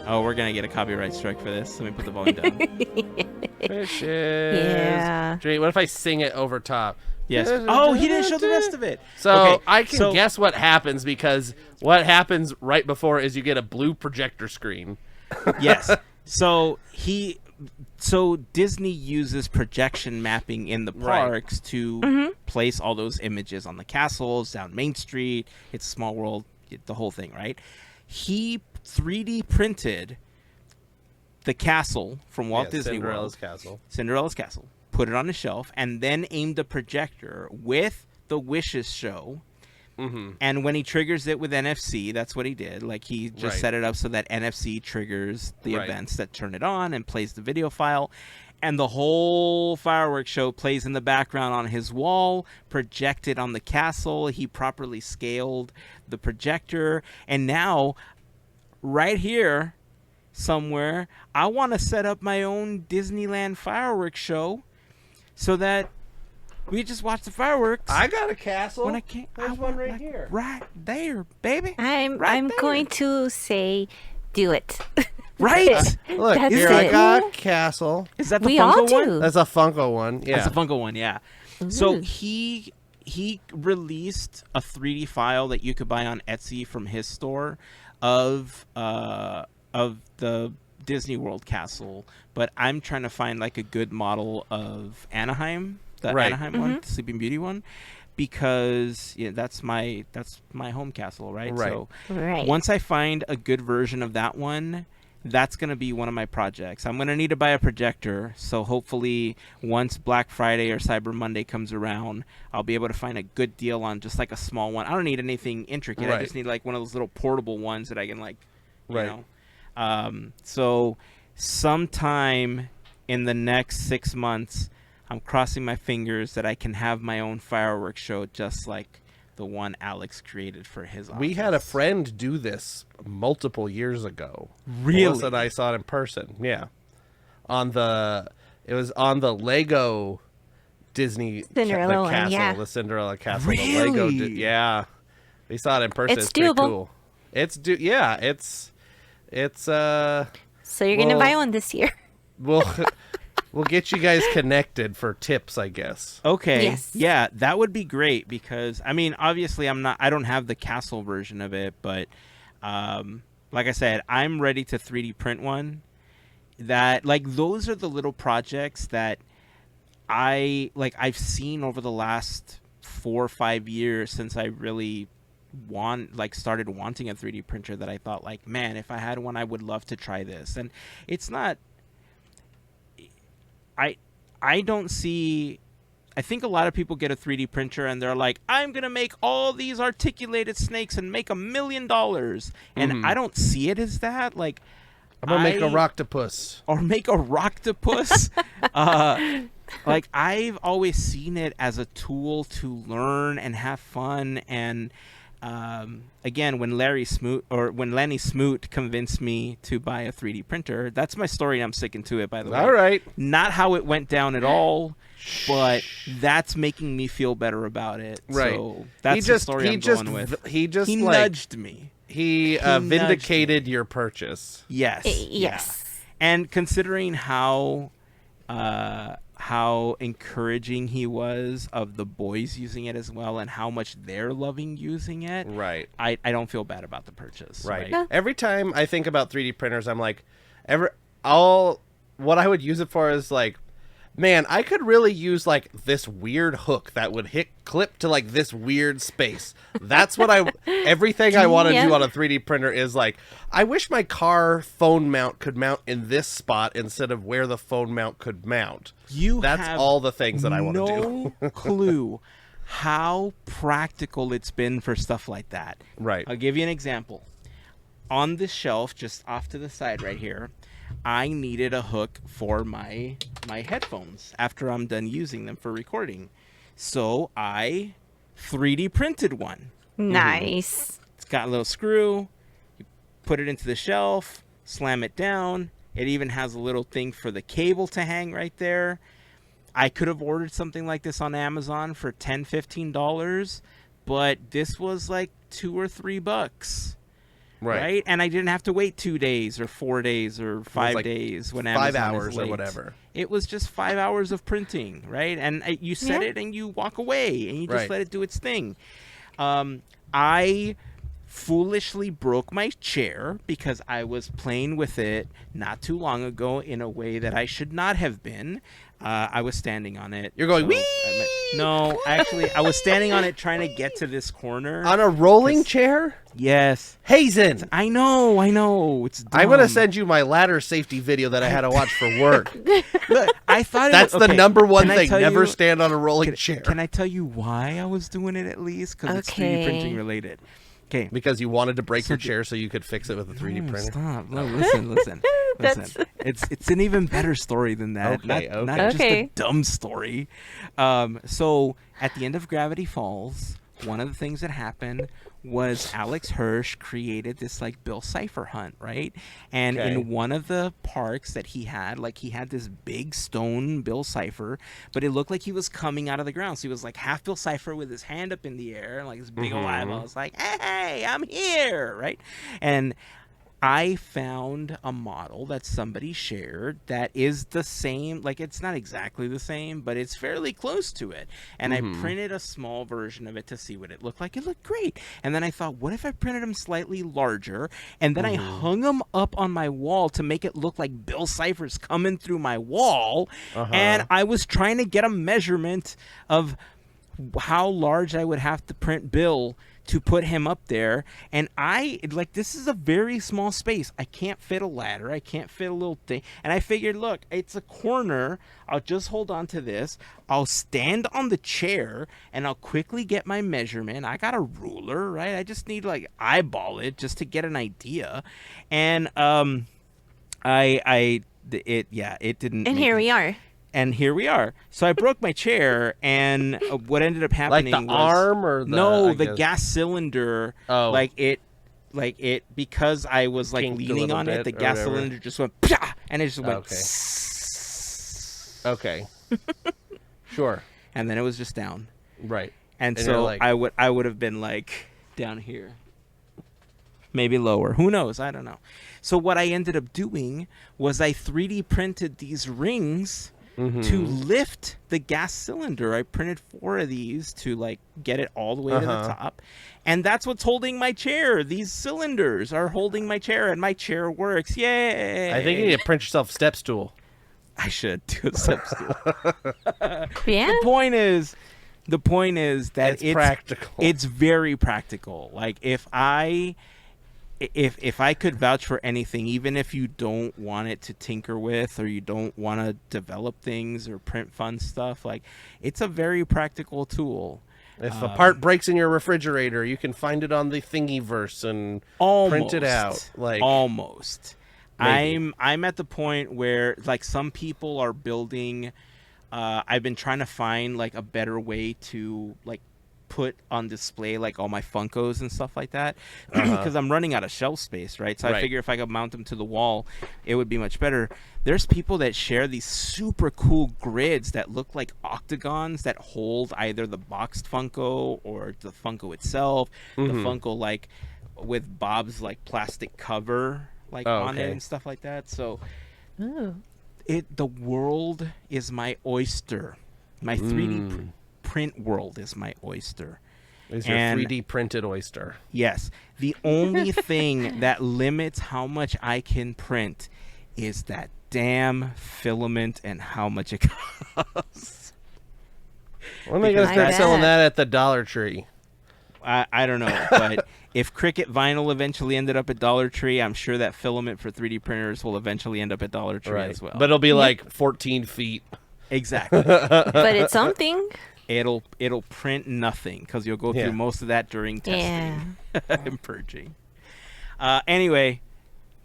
Oh, we're gonna get a copyright strike for this. Let me put the volume down. Fishes. Yeah. Jay, what if I sing it over top? Yes. Oh, he didn't show the rest of it. So Okay, I can so- guess what happens, because what happens right before is you get a blue projector screen. Yes. So Disney uses projection mapping in the Right. parks to place all those images on the castles, down Main Street. It's a Small World, the whole thing, right? He 3D printed the castle from Walt Disney Cinderella's World, castle. Cinderella's castle, put it on a shelf, and then aimed a projector with the Wishes show And when he triggers it with NFC, that's what he did. Like, he just set it up so that NFC triggers the events that turn it on and plays the video file. And the whole fireworks show plays in the background on his wall, projected on the castle. He properly scaled the projector. And now, right here somewhere, I want to set up my own Disneyland fireworks show so that we just watch the fireworks. I got a castle. When I can't, There's one right here. Right there, baby. I'm there. going to say, do it. Right. Look, That's here I it. got castle. Is that the We Funko all do. one? That's a Funko one. Yeah. That's a Funko one, yeah. So he released a 3D file that you could buy on Etsy from his store of the Disney World castle, but I'm trying to find like a good model of Anaheim, the Anaheim one, the Sleeping Beauty one, because that's my home castle, right? So once I find a good version of that one, that's going to be one of my projects. I'm going to need to buy a projector, so hopefully once Black Friday or Cyber Monday comes around, I'll be able to find a good deal on just like a small one. I don't need anything intricate. I just need like one of those little portable ones that I can like, you know. So sometime in the next 6 months, I'm crossing my fingers that I can have my own fireworks show just like the one Alex created for his office. We had a friend do this multiple years ago. Really? Melissa and I saw it in person. Yeah. It was on the Lego Disney Cinderella one, castle, yeah. the Cinderella castle. Really? The Lego yeah. We saw it in person. It's It's pretty doable. cool. It's So you're going to buy one this year. We'll get you guys connected for tips, I guess. Okay. Yes. Yeah, that would be great because I mean, obviously I don't have the castle version of it, but like I said, I'm ready to 3D print one. That like those are the little projects that I've seen over the last 4 or 5 years since I really started wanting a 3D printer, that I thought like, man, if I had one, I would love to try this. And it's not I don't see. I think a lot of people get a 3D printer and they're like, I'm going to make all these articulated snakes and make $1 million. And I don't see it as that. Like, I'm going to make a rocktopus. Or make a rocktopus. Like, I've always seen it as a tool to learn and have fun. And again, when Lenny Smoot convinced me to buy a 3D printer, that's my story. I'm sticking to it, by the way. All right. Not how it went down at all, but that's making me feel better about it. Right. So that's the story I'm going with. He nudged me. He vindicated your purchase. Yes. Yes. Yeah. And considering how encouraging he was of the boys using it as well and how much they're loving using it, right? I don't feel bad about the purchase. Right. No. Every time I think about 3D printers, I'm like, what I would use it for is like, man, I could really use like this weird hook that would clip to like this weird space. That's what everything I want to do on a 3D printer is like, I wish my car phone mount could mount in this spot instead of where the phone mount could mount. That's all the things that I want to do. No clue how practical it's been for stuff like that. Right. I'll give you an example. On this shelf, just off to the side right here, I needed a hook for my headphones after I'm done using them for recording. So I 3D printed one. Nice. It's got a little screw. You put it into the shelf, slam it down. It even has a little thing for the cable to hang right there. I could have ordered something like this on Amazon for $10, $15, but this was like $2 or $3. Right. And I didn't have to wait 2 days or 4 days or 5 days when Amazon 5 hours is late. or whatever. It was just 5 hours of printing, right? And you set it and you walk away and you just let it do its thing. I foolishly broke my chair because I was playing with it not too long ago in a way that I should not have been. I was standing on it. You're going, wee! No, actually, I was standing on it trying to get to this corner. On a rolling chair? Yes. Heyzen! I know. It's dumb. I'm going to send you my ladder safety video that I had to watch for work. Look, I thought That's the number one Can I thing. tell Never you- stand on a rolling chair. Can I tell you why I was doing it at least? Because it's 3D printing related. Okay. Because you wanted to break your chair so you could fix it with a 3D printer. Stop. No, listen. It's an even better story than that. Okay, Not okay. just a dumb story. So at the end of Gravity Falls, one of the things that happened was Alex Hirsch created this like Bill Cipher hunt, right? And in one of the parks that he had this big stone Bill Cipher, but it looked like he was coming out of the ground. So he was like half Bill Cipher with his hand up in the air, and like his big old eyeballs, like, hey, I'm here, right? And I found a model that somebody shared that is the same, like it's not exactly the same, but it's fairly close to it. And I printed a small version of it to see what it looked like. It looked great. And then I thought, what if I printed them slightly larger? And then I hung them up on my wall to make it look like Bill Cipher's coming through my wall. And I was trying to get a measurement of how large I would have to print Bill to put him up there, and this is a very small space. I can't fit a ladder, I can't fit a little thing, and I figured, look, it's a corner, I'll just hold on to this, I'll stand on the chair, and I'll quickly get my measurement. I got a ruler, right? I just need to eyeball it just to get an idea, and it didn't. And here we are. And here we are. So I broke my chair, and what ended up happening Like the was arm or the... no, the gas cylinder. Oh. Because I was Kinked a leaning little on it, bit the or gas whatever. cylinder just went, Pah! And it just went, Okay. Sure. and then it was just down. Right. And And so you're like- I would have been down here, maybe lower. Who knows? I don't know. So what I ended up doing was I 3D printed these rings to lift the gas cylinder. I printed 4 of these to get it all the way to the top. And that's what's holding my chair. These cylinders are holding my chair, and my chair works. Yay! I think you need to print yourself a step stool. I should do a step stool. Yeah. The point is that It's practical. It's very practical. Like if I could vouch for anything, even if you don't want it to tinker with or you don't want to develop things or print fun stuff, it's a very practical tool. If a part breaks in your refrigerator, you can find it on the Thingiverse and print it out. Almost. Maybe. I'm at the point where some people are building. I've been trying to find a better way to put on display all my Funkos and stuff like that, because I'm running out of shelf space, right? So I figure if I could mount them to the wall, it would be much better. There's people that share these super cool grids that look like octagons that hold either the boxed Funko or the Funko itself, the Funko with Bob's plastic cover on it and stuff like that. So the world is my oyster. My 3D print world is my oyster. Is your 3D printed oyster? Yes. The only thing that limits how much I can print is that damn filament and how much it costs. When are they going to start selling that at the Dollar Tree? I don't know, but if Cricut vinyl eventually ended up at Dollar Tree, I'm sure that filament for 3D printers will eventually end up at Dollar Tree as well. But it'll be 14 feet. Exactly. But it's something. It'll print nothing because you'll go through most of that during testing and purging. Anyway,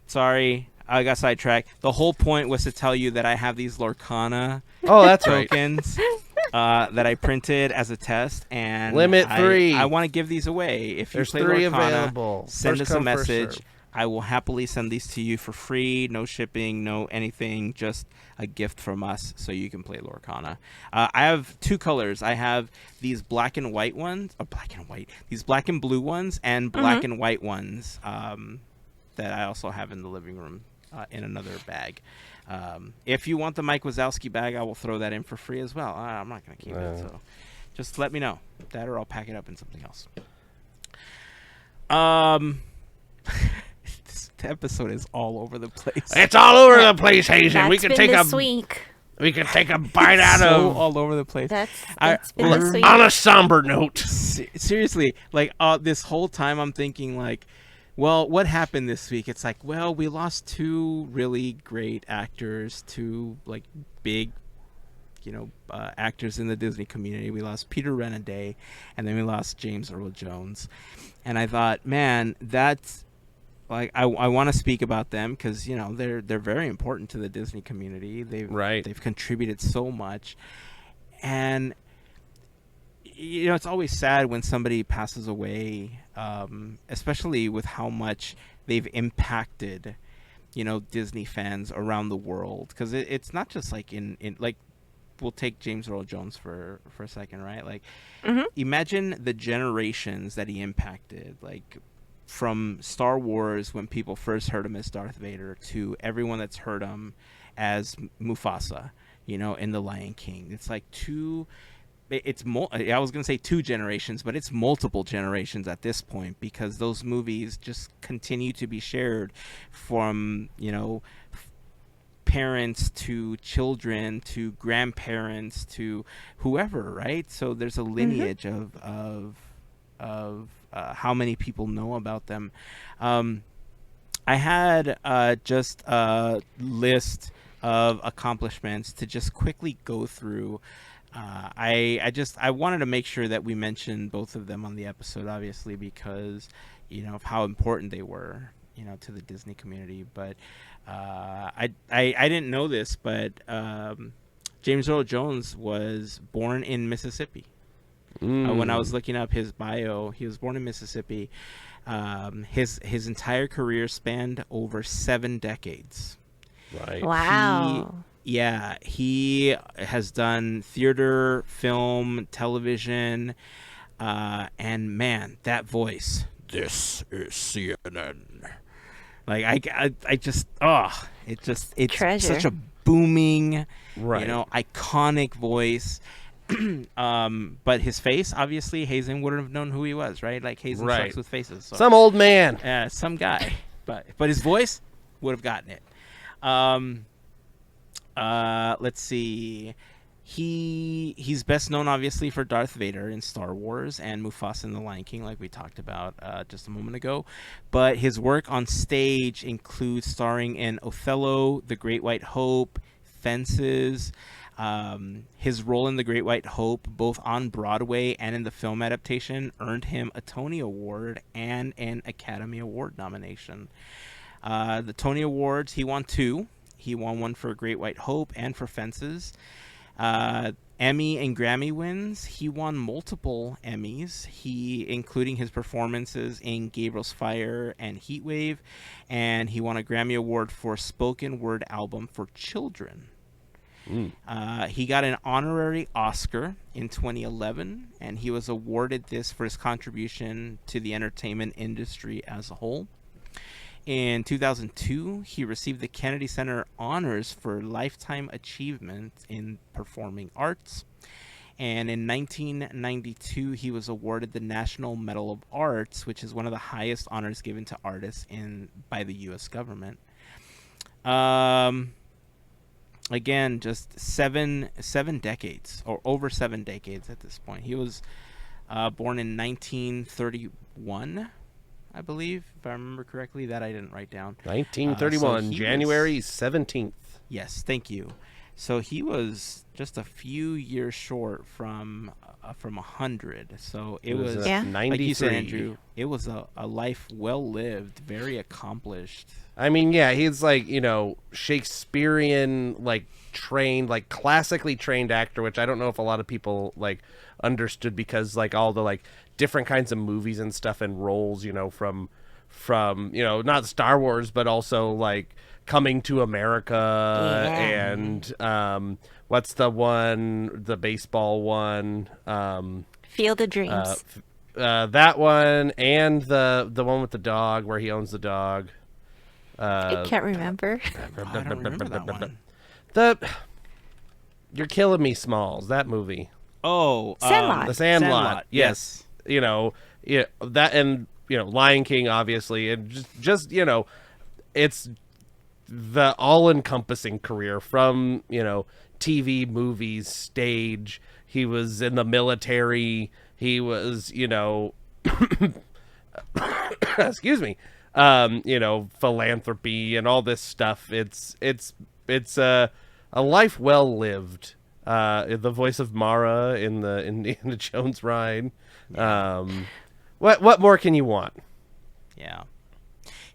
sorry, I got sidetracked. The whole point was to tell you that I have these Lorcana tokens that I printed as a test, and Limit 3. I want to give these away. If you play 3 Lorcana, available. send First us a come, first message. serve. I will happily send these to you for free, no shipping, no anything, just a gift from us so you can play Lorcana. I have 2 colors. I have these black and white ones, these black and blue ones, and black and white ones that I also have in the living room in another bag. If you want the Mike Wazowski bag, I will throw that in for free as well. I'm not going to keep it, so just let me know. That or I'll pack it up in something else. This episode is all over the place. It's all over the place, Heyzen. That's We can been take this a week. we can take a bite out So of all over the place. That's been this week. on a somber note. Seriously, like this whole time I'm thinking like, well, what happened this week? It's like, well, we lost two really great actors, two like big, actors in the Disney community. We lost Peter Renaday, and then we lost James Earl Jones. And I thought, man, that's like I want to speak about them because they're very important to the Disney community. They've contributed so much, and it's always sad when somebody passes away, especially with how much they've impacted, Disney fans around the world. Because it's not just like in like, we'll take James Earl Jones for a second, right? Like, imagine the generations that he impacted, like from Star Wars when people first heard him as Darth Vader to everyone that's heard him as Mufasa, in The Lion King. It's like I was going to say two generations, but it's multiple generations at this point because those movies just continue to be shared from, parents to children to grandparents to whoever, right? So there's a lineage of how many people know about them. I had just a list of accomplishments to just quickly go through. I wanted to make sure that we mentioned both of them on the episode, obviously, because of how important they were, to the Disney community. But I didn't know this, but James Earl Jones was born in Mississippi. When I was looking up his bio, he was born in Mississippi. His entire career spanned over 7 decades. Right. Wow. He has done theater, film, television, and man, that voice. This is CNN. Like it's Treasure. such a booming, Right. iconic voice. But his face, obviously, Heyzen wouldn't have known who he was, right? Like Heyzen Right. sucks with faces. So. Some old man. Some guy, but his voice would have gotten it. Let's see. He's best known obviously for Darth Vader in Star Wars and Mufasa in The Lion King, like we talked about just a moment ago. But his work on stage includes starring in Othello, The Great White Hope, Fences. His role in The Great White Hope, both on Broadway and in the film adaptation, earned him a Tony Award and an Academy Award nomination. The Tony Awards, he won 2. He won one for Great White Hope and for Fences. Emmy and Grammy wins. He won multiple Emmys, including his performances in Gabriel's Fire and Heatwave, and he won a Grammy Award for Spoken Word Album for Children. He got an honorary Oscar in 2011, and he was awarded this for his contribution to the entertainment industry as a whole. In 2002, he received the Kennedy Center Honors for Lifetime Achievement in Performing Arts. And in 1992, he was awarded the National Medal of Arts, which is one of the highest honors given to artists by the U.S. government. Again, just seven decades, or over 7 decades at this point. He was born in 1931. I believe, if I remember correctly. That I didn't write down. 1931, January 17th. Yes, thank you. So he was just a few years short from 100. So it was 93. like you said, Andrew, it was a life well lived, very accomplished. I mean, yeah, he's like, Shakespearean, like trained, like classically trained actor, which I don't know if a lot of people like understood because like all the like different kinds of movies and stuff and roles, from not Star Wars, but also like Coming to America and what's the baseball one? Field of Dreams. That one and the one with the dog where he owns the dog. I can't remember. I don't remember that one. You're Killing Me, Smalls. That movie. Oh, Sandlot. The Sandlot. Yes. That and Lion King, obviously, and just it's the all-encompassing career from TV, movies, stage. He was in the military. He was excuse me, philanthropy and all this stuff. It's a life well lived. The voice of Mara in the Indiana Jones ride. What more can you want? Yeah.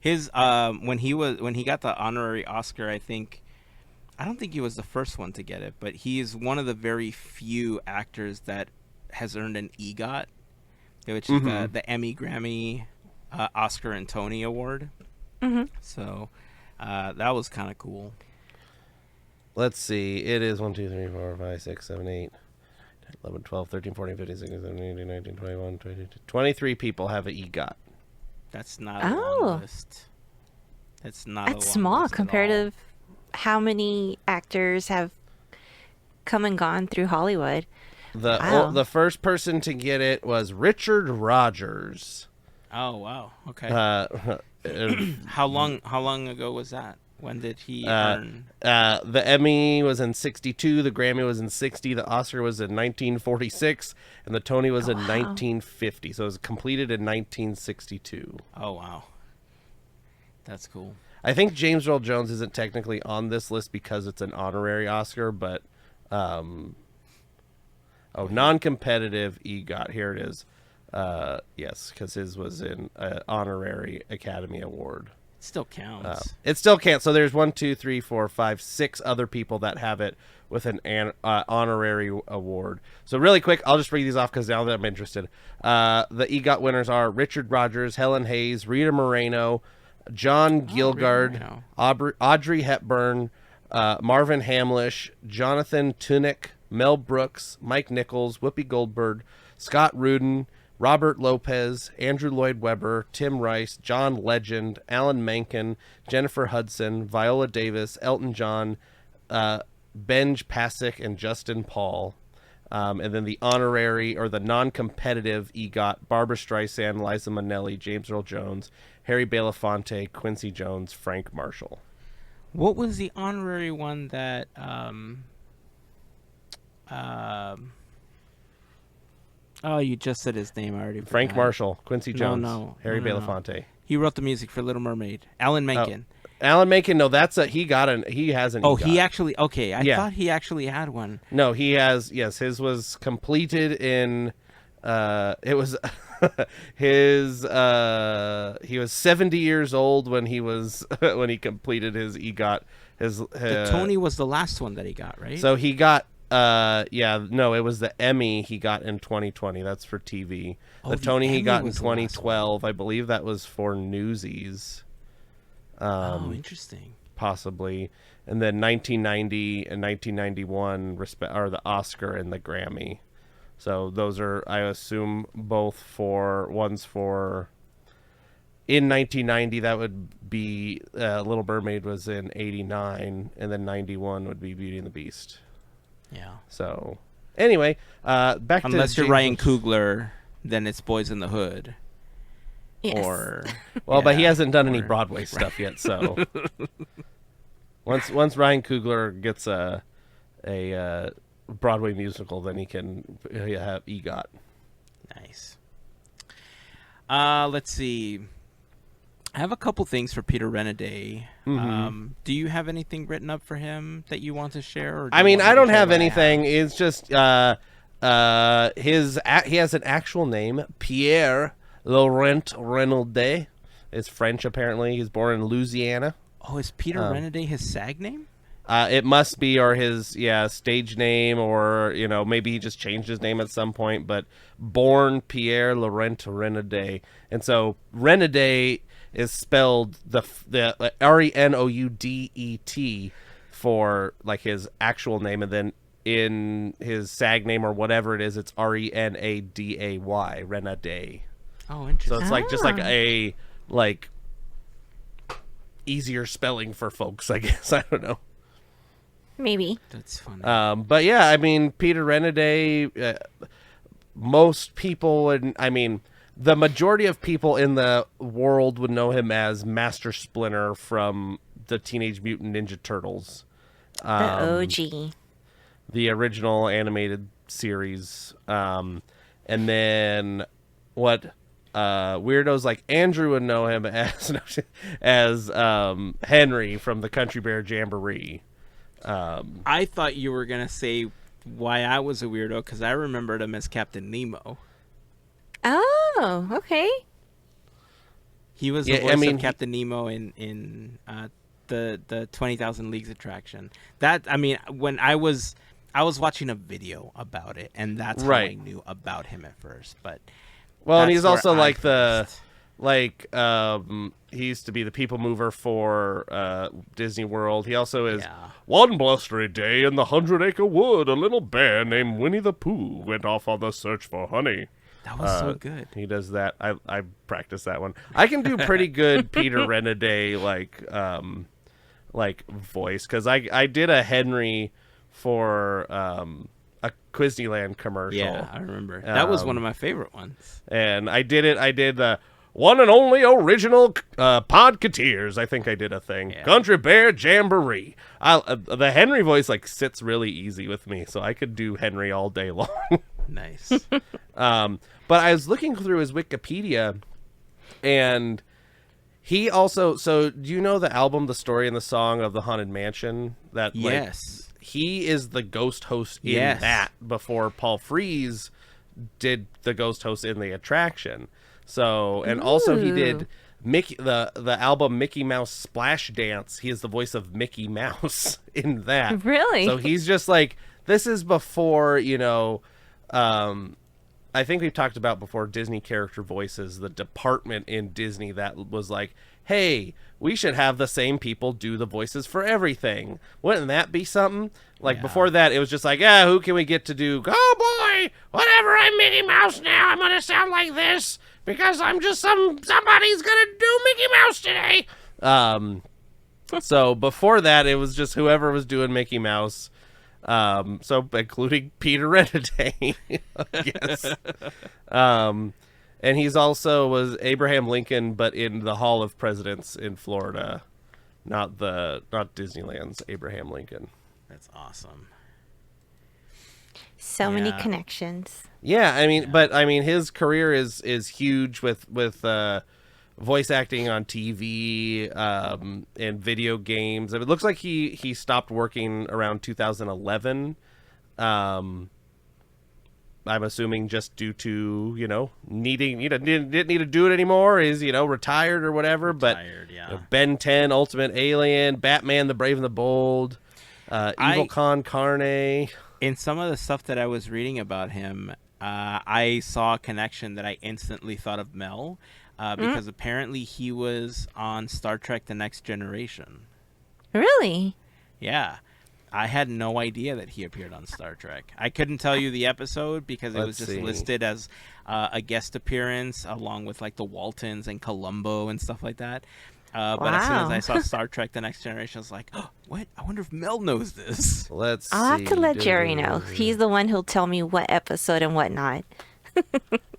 His when he got the honorary Oscar, I don't think he was the first one to get it, but he is one of the very few actors that has earned an EGOT, which is the Emmy, Grammy, Oscar, and Tony Award. Mm-hmm. So that was kind of cool. Let's see. It is 1, 2, 3, 4, 5, 6, 7, 8, 11, 12, 13, 14, 15, 16, 17, 18, 19, 21, 22, 23 people have an EGOT. That's not a long list. That's small compared to how many actors have come and gone through Hollywood. The first person to get it was Richard Rodgers. Oh wow! Okay. How long ago was that? When did he earn? The Emmy was in 1962, the Grammy was in 1960, the Oscar was in 1946, and the Tony was in 1950. So it was completed in 1962. Oh wow, that's cool. I think James Earl Jones isn't technically on this list because it's an honorary Oscar, but non-competitive EGOT. Here it is. Yes, because his was in honorary Academy Award. It still counts. It still can't. So there's 1, 2, 3, 4, 5, 6 other people that have it with an honorary award. So really quick, I'll just read these off because now that I'm interested. The EGOT winners are Richard Rodgers, Helen Hayes, Rita Moreno, John Gielgud, Audrey Hepburn, Marvin Hamlish, Jonathan Tunick, Mel Brooks, Mike Nichols, Whoopi Goldberg, Scott Rudin, Robert Lopez, Andrew Lloyd Webber, Tim Rice, John Legend, Alan Menken, Jennifer Hudson, Viola Davis, Elton John, Benj Pasek, and Justin Paul. And then the honorary or the non-competitive EGOT, Barbara Streisand, Liza Minnelli, James Earl Jones, Harry Belafonte, Quincy Jones, Frank Marshall. What was the honorary one that oh, you just said his name. I already forgot. Frank Marshall, Quincy Jones, Harry No. Belafonte. He wrote the music for Little Mermaid. Alan Menken. Alan Menken, no, he has an EGOT. He actually, okay. I thought he actually had one. No, he has, yes, his was completed in, it was, he was 70 years old when he completed his EGOT. The Tony was the last one that he got, right? So he got, it was the Emmy he got in 2020. That's for TV. The Tony he got in 2012. I believe that was for Newsies. Interesting. Possibly. And then 1990 and 1991 are the Oscar and the Grammy. So those are, I assume, one's for... In 1990, that would be Little Mermaid was in 89, and then 91 would be Beauty and the Beast. Yeah. So, anyway, back to... Unless you're Ryan Coogler, then it's Boys in the Hood. Yes. But he hasn't done any Broadway stuff yet, so... Once Ryan Coogler gets a Broadway musical, then he can have EGOT. Nice. Let's see. I have a couple things for Peter Renaday. Mm-hmm. Do you have anything written up for him that you want to share? Or I don't have anything. It's just he has an actual name, Pierre Laurent Renaday. It's French, apparently. He's born in Louisiana. Oh, is Peter Renaday his SAG name? It must be, or his stage name, or maybe he just changed his name at some point. But born Pierre Laurent Renaday, and so Renaday is spelled the Renoudet for like his actual name, and then in his SAG name or whatever it is, it's Renaday, Renaday. Oh, interesting. So it's like just like a easier spelling for folks, I guess. I don't know. Maybe. That's funny. But yeah, I mean, Peter Renaday, most people would, the majority of people in the world would know him as Master Splinter from the Teenage Mutant Ninja Turtles. The OG. The original animated series. And then what weirdos like Andrew would know him as Henry from the Country Bear Jamboree. I thought you were going to say why I was a weirdo, because I remembered him as Captain Nemo. Oh, okay. He was the voice of Captain Nemo in the 20,000 Leagues attraction. That, I mean, when I was watching a video about it, and that's how I knew about him at first. But and he's also like he used to be the people mover for Disney World. He also is one blustery day in the 100-acre wood, a little bear named Winnie the Pooh went off on the search for honey. That was so good. He does that. I practiced that one. I can do pretty good Peter Renaday like voice, because I did a Henry for a Disneyland commercial. Yeah, I remember. That was one of my favorite ones. And I did the one and only original Podketeers. I think I did a thing. Yeah. Country Bear Jamboree. The Henry voice like sits really easy with me, so I could do Henry all day long. Nice. But I was looking through his Wikipedia, and he also, so do you know the album, The Story and the Song of the Haunted Mansion? That yes. He is the ghost host in that before Paul Frees did the ghost host in the attraction. So, and also he did Mickey, the album Mickey Mouse Splash Dance. He is the voice of Mickey Mouse in that. Really? So he's just like, this is before, you know, I think we've talked about before Disney character voices, the department in Disney that was like, hey, we should have the same people do the voices for everything. Wouldn't that be something? Like before that, it was just like, yeah, who can we get to do? Oh boy, whatever, I'm Mickey Mouse now. I'm going to sound like this because I'm just somebody's going to do Mickey Mouse today. So before that, it was just whoever was doing Mickey Mouse. So including Peter Renaday, I guess. And he's also was Abraham Lincoln, but in the Hall of Presidents in Florida, not Disneyland's Abraham Lincoln. That's awesome. So many connections. Yeah, I mean, but I mean, his career is huge with voice acting on TV and video games. It looks like he stopped working around 2011. I'm assuming just due to, you know, didn't need to do it anymore. Is, you know, retired or whatever. Retired, but you know, Ben 10, Ultimate Alien, Batman: The Brave and the Bold, Evil Con Carne. In some of the stuff that I was reading about him, I saw a connection that I instantly thought of Mel. Because apparently he was on Star Trek The Next Generation. Really? Yeah. I had no idea that he appeared on Star Trek. I couldn't tell you the episode because it was just listed as a guest appearance along with like the Waltons and Columbo and stuff like that. But as soon as I saw Star Trek The Next Generation, I was like, oh, what? I wonder if Mel knows this. I'll have to let Jerry know. He's the one who'll tell me what episode and what not.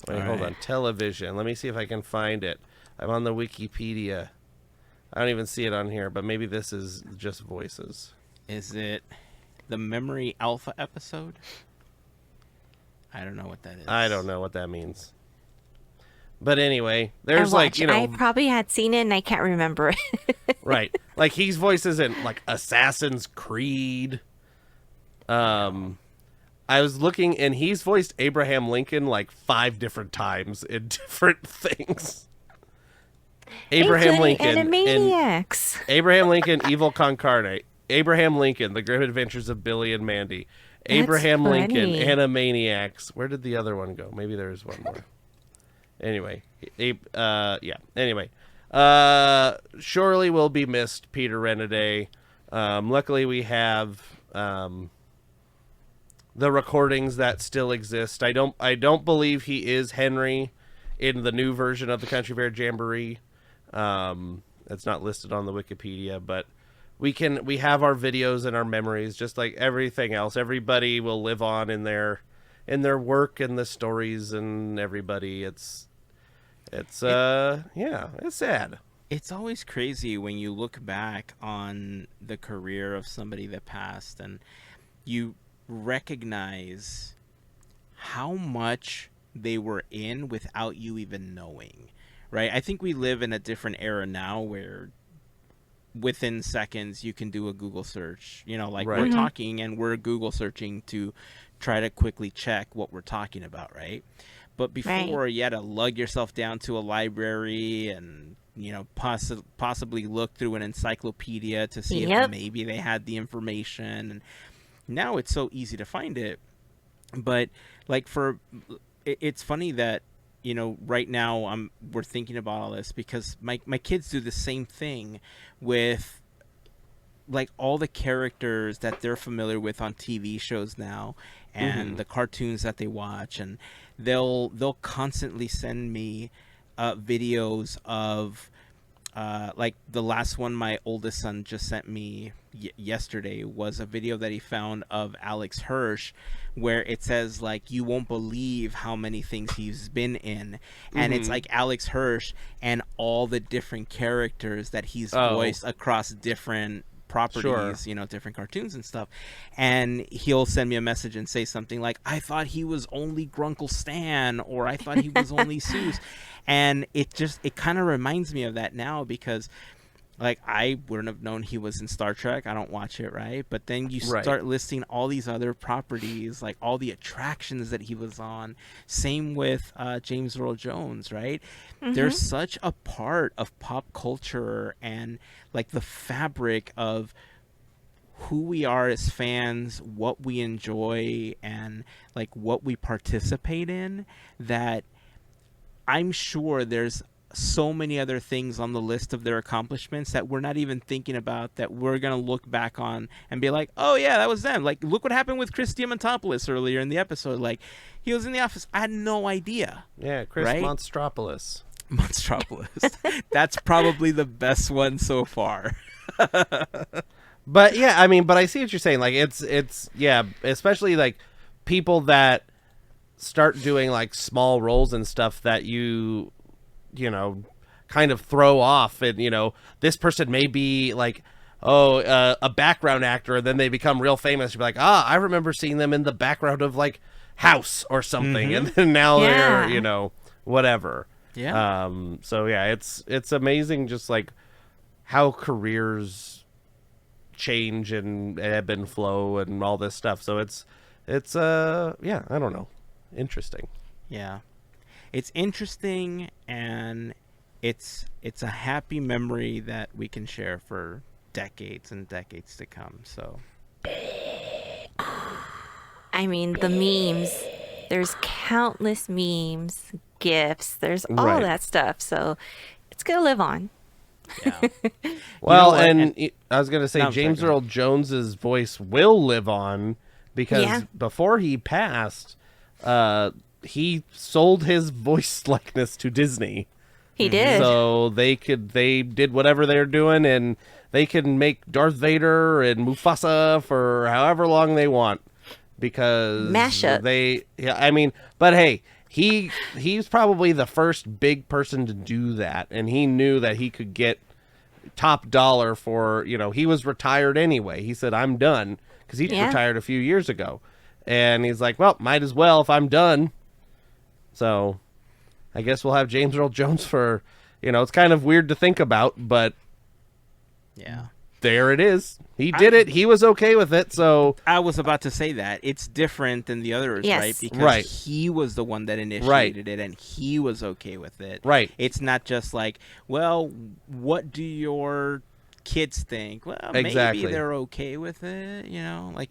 Wait, hold on. Television. Let me see if I can find it. I'm on the Wikipedia. I don't even see it on here, but maybe this is just voices. Is it the Memory Alpha episode? I don't know what that is. I don't know what that means. But anyway, there's like, you know, I probably had seen it and I can't remember it. Right. Like he's voices in like Assassin's Creed. I was looking, and he's voiced Abraham Lincoln like 5 different times in different things. Abraham Lincoln, Animaniacs. Abraham Lincoln, Evil Con Carne. Abraham Lincoln, The Grim Adventures of Billy and Mandy. Abraham Lincoln, Animaniacs. Where did the other one go? Maybe there's one more. Anyway, yeah. Anyway, surely will be missed, Peter Renaday. Luckily, we have the recordings that still exist. I don't believe he is Henry in the new version of the Country Bear Jamboree. It's not listed on the Wikipedia, but we have our videos and our memories, just like everything else. Everybody will live on in their work and the stories and everybody. It's it's sad. It's always crazy when you look back on the career of somebody that passed and you recognize how much they were in without you even knowing, right? I think we live in a different era now where within seconds you can do a Google search, like Right. we're talking and we're Google searching to try to quickly check what we're talking about, right? But before you had to lug yourself down to a library and possibly look through an encyclopedia to see if maybe they had the information. And now it's so easy to find it. But like it's funny that right now we're thinking about all this because my kids do the same thing with like all the characters that they're familiar with on TV shows now and the cartoons that they watch, and they'll constantly send me videos of like the last one my oldest son just sent me yesterday was a video that he found of Alex Hirsch where it says like you won't believe how many things he's been in, and it's like Alex Hirsch and all the different characters that he's voiced across different properties, different cartoons and stuff. And he'll send me a message and say something like, I thought he was only Grunkle Stan, or I thought he was only Seuss. And it kind of reminds me of that now because like I wouldn't have known he was in Star Trek. I don't watch it, right? But then you start listing all these other properties, like all the attractions that he was on. Same with James Earl Jones, right? They're such a part of pop culture and like the fabric of who we are as fans, what we enjoy, and like what we participate in, that I'm sure there's so many other things on the list of their accomplishments that we're not even thinking about, that we're going to look back on and be like, oh yeah, that was them. Like, look what happened with Chris Diamantopoulos earlier in the episode. Like, he was in the office. I had no idea. Yeah, Chris Monstropolis. That's probably the best one so far. But yeah, I mean, but I see what you're saying. Like, it's especially like people that start doing like small roles and stuff that you kind of throw off, and this person may be like a background actor, and then they become real famous. You're like, I remember seeing them in the background of like House or something, and then now they're whatever. So yeah, it's amazing just like how careers change and ebb and flow and all this stuff. So it's I don't know, interesting. It's interesting, and it's a happy memory that we can share for decades and decades to come. So I mean, the memes, there's countless memes, GIFs, there's all that stuff. So it's going to live on. Well, I was going to say, James Earl Jones's voice will live on because before he passed, he sold his voice likeness to Disney. He did. So they did whatever they're doing, and they can make Darth Vader and Mufasa for however long they want because mashup. But hey, he's probably the first big person to do that, and he knew that he could get top dollar for, he was retired anyway. He said, I'm done, because he retired a few years ago. And he's like, well, might as well if I'm done. So I guess we'll have James Earl Jones for, it's kind of weird to think about, but there it is. He did it. He was okay with it. So I was about to say that it's different than the others, right? Because he was the one that initiated it, and he was okay with it. Right. It's not just like, well, what do your kids think? Well, maybe they're okay with it. You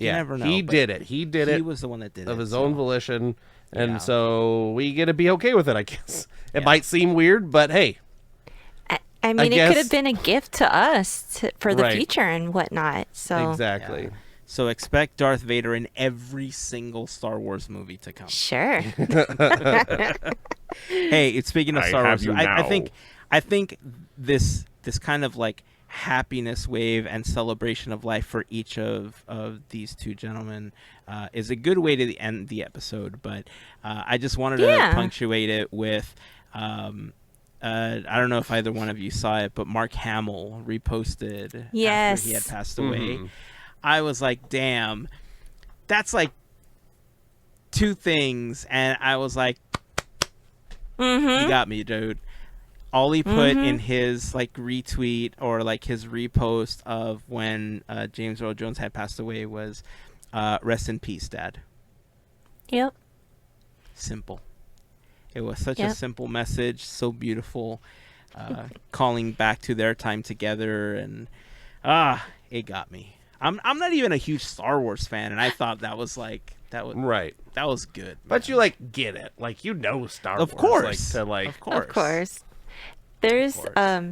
never know. He did it. He did it. He was the one that did it of his own volition, and so we get to be okay with it. I guess it might seem weird, but hey. I mean, it could have been a gift to us for the future and whatnot. So exactly. So expect Darth Vader in every single Star Wars movie to come. Sure. Hey, speaking of Star Wars, I think this kind of like happiness wave and celebration of life for each of these two gentlemen is a good way to end the episode. But I just wanted to punctuate it with I don't know if either one of you saw it, but Mark Hamill reposted Yes. after he had passed away. I was like, damn, that's like two things. And I was like, you got me, dude. All he put in his like retweet or like his repost of when James Earl Jones had passed away was rest in peace, Dad. Yep. Simple. It was such a simple message, so beautiful, calling back to their time together, and it got me. I'm not even a huge Star Wars fan, and I thought that was that was good. Man. But you like get it, like Star Wars, of course, of course. There's a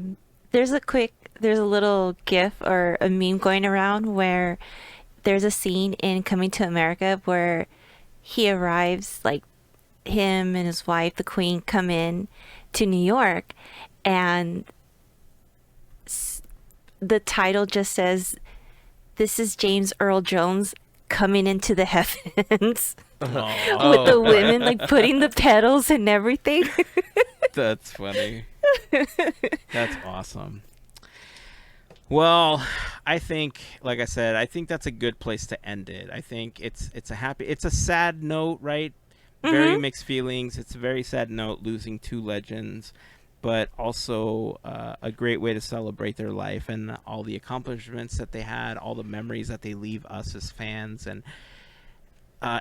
little GIF or a meme going around where there's a scene in Coming to America where he arrives, like him and his wife, the Queen, come in to New York, and the title just says, "This is James Earl Jones coming into the heavens," with the women like putting the petals and everything. That's funny. That's awesome. Well, I think, like I said, I think that's a good place to end it. I think it's a sad note, right? Very mixed feelings. It's a very sad note, losing two legends, but also a great way to celebrate their life and all the accomplishments that they had, all the memories that they leave us as fans, and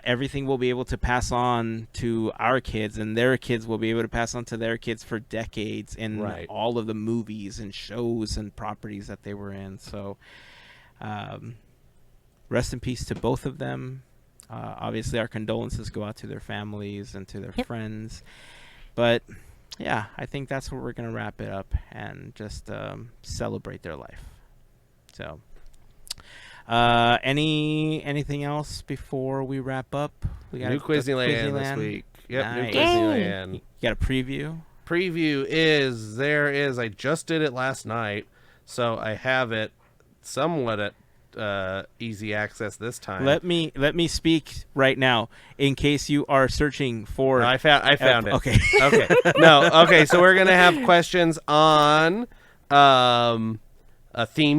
everything we'll be able to pass on to our kids, and their kids will be able to pass on to their kids for decades in all of the movies and shows and properties that they were in. So rest in peace to both of them. Obviously, our condolences go out to their families and to their friends. But, yeah, I think that's where we're going to wrap it up and just celebrate their life. So, anything else before we wrap up? We got New Quizneyland this week. Yep, nice. New Quizneyland. You got a preview? Preview is, I just did it last night, so I have it somewhat at easy access this time. Let me speak right now in case you are searching for. No, I found it. Okay. Okay. No. Okay. So we're gonna have questions on theme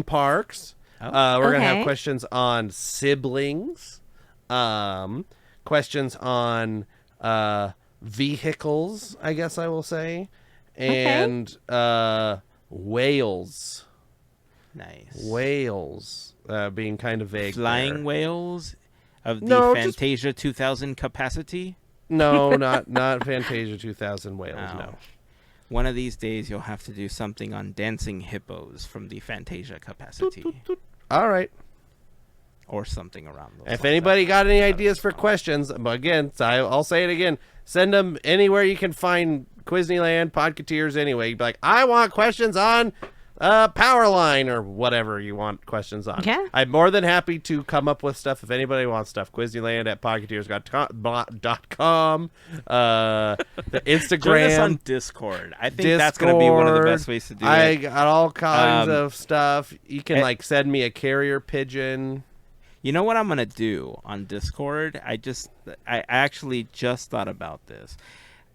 parks. We're gonna have questions on siblings. Questions on vehicles, I guess I will say, and whales. Nice. Whales. Being kind of vague. Flying there. whales of the Fantasia 2000 capacity? No, not Fantasia 2000 whales, no. One of these days you'll have to do something on dancing hippos from the Fantasia capacity. All right. Or something around those. If anybody got any ideas for questions, but again, I'll say it again, send them anywhere you can find Quizneyland, Podketeers, anyway. You'd be like, I want questions on Powerline or whatever you want questions on. Yeah. I'm more than happy to come up with stuff if anybody wants stuff. Quizneyland at podketeers.com. The Instagram. Join us on Discord. I think that's going to be one of the best ways to do it. I got all kinds of stuff. You can send me a carrier pigeon. You know what I'm going to do on Discord? I actually just thought about this.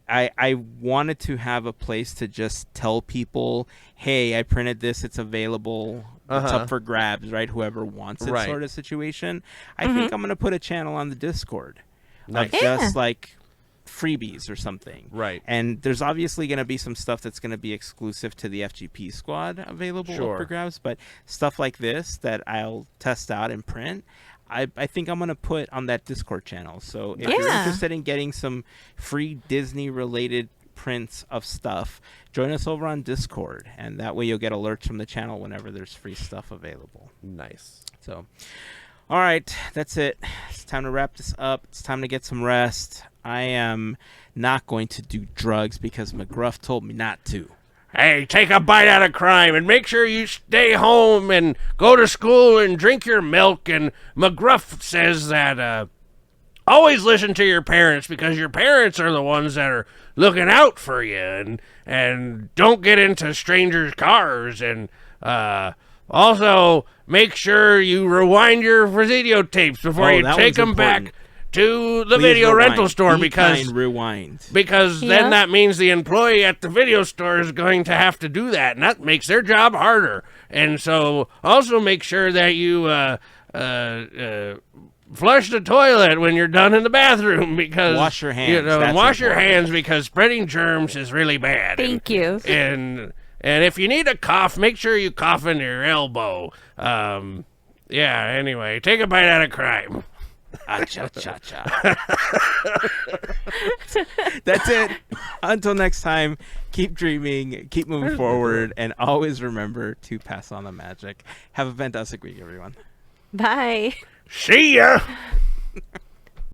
I wanted to have a place to just tell people, hey, I printed this, it's available, it's up for grabs, right? Whoever wants it sort of situation. I think I'm going to put a channel on the Discord of just like freebies or something. Right. And there's obviously going to be some stuff that's going to be exclusive to the FGP Squad available up for grabs, but stuff like this that I'll test out and print, I think I'm going to put on that Discord channel. So if you're interested in getting some free Disney-related prints of stuff, join us over on Discord, and that way you'll get alerts from the channel whenever there's free stuff available. Nice. So, all right, that's it. It's time to wrap this up. It's time to get some rest. I am not going to do drugs because McGruff told me not to. Hey, take a bite out of crime and make sure you stay home and go to school and drink your milk. And McGruff says that always listen to your parents because your parents are the ones that are looking out for you. And don't get into strangers' cars. And also make sure you rewind your videotapes before you take them back to the Please video rewind. rental store Be because kind, rewind. then Yeah. that means the employee at the video store is going to have to do that, and that makes their job harder. And so also make sure that you flush the toilet when you're done in the bathroom, because Wash your hands. You know, That's wash your important. hands, because spreading germs is really bad. Thank you. And if you need a cough, make sure you cough into your elbow. Yeah. Anyway, take a bite out of crime. Cha-cha-cha. That's it. Until next time, keep dreaming, keep moving forward, and always remember to pass on the magic. Have a fantastic week, everyone. Bye. See ya.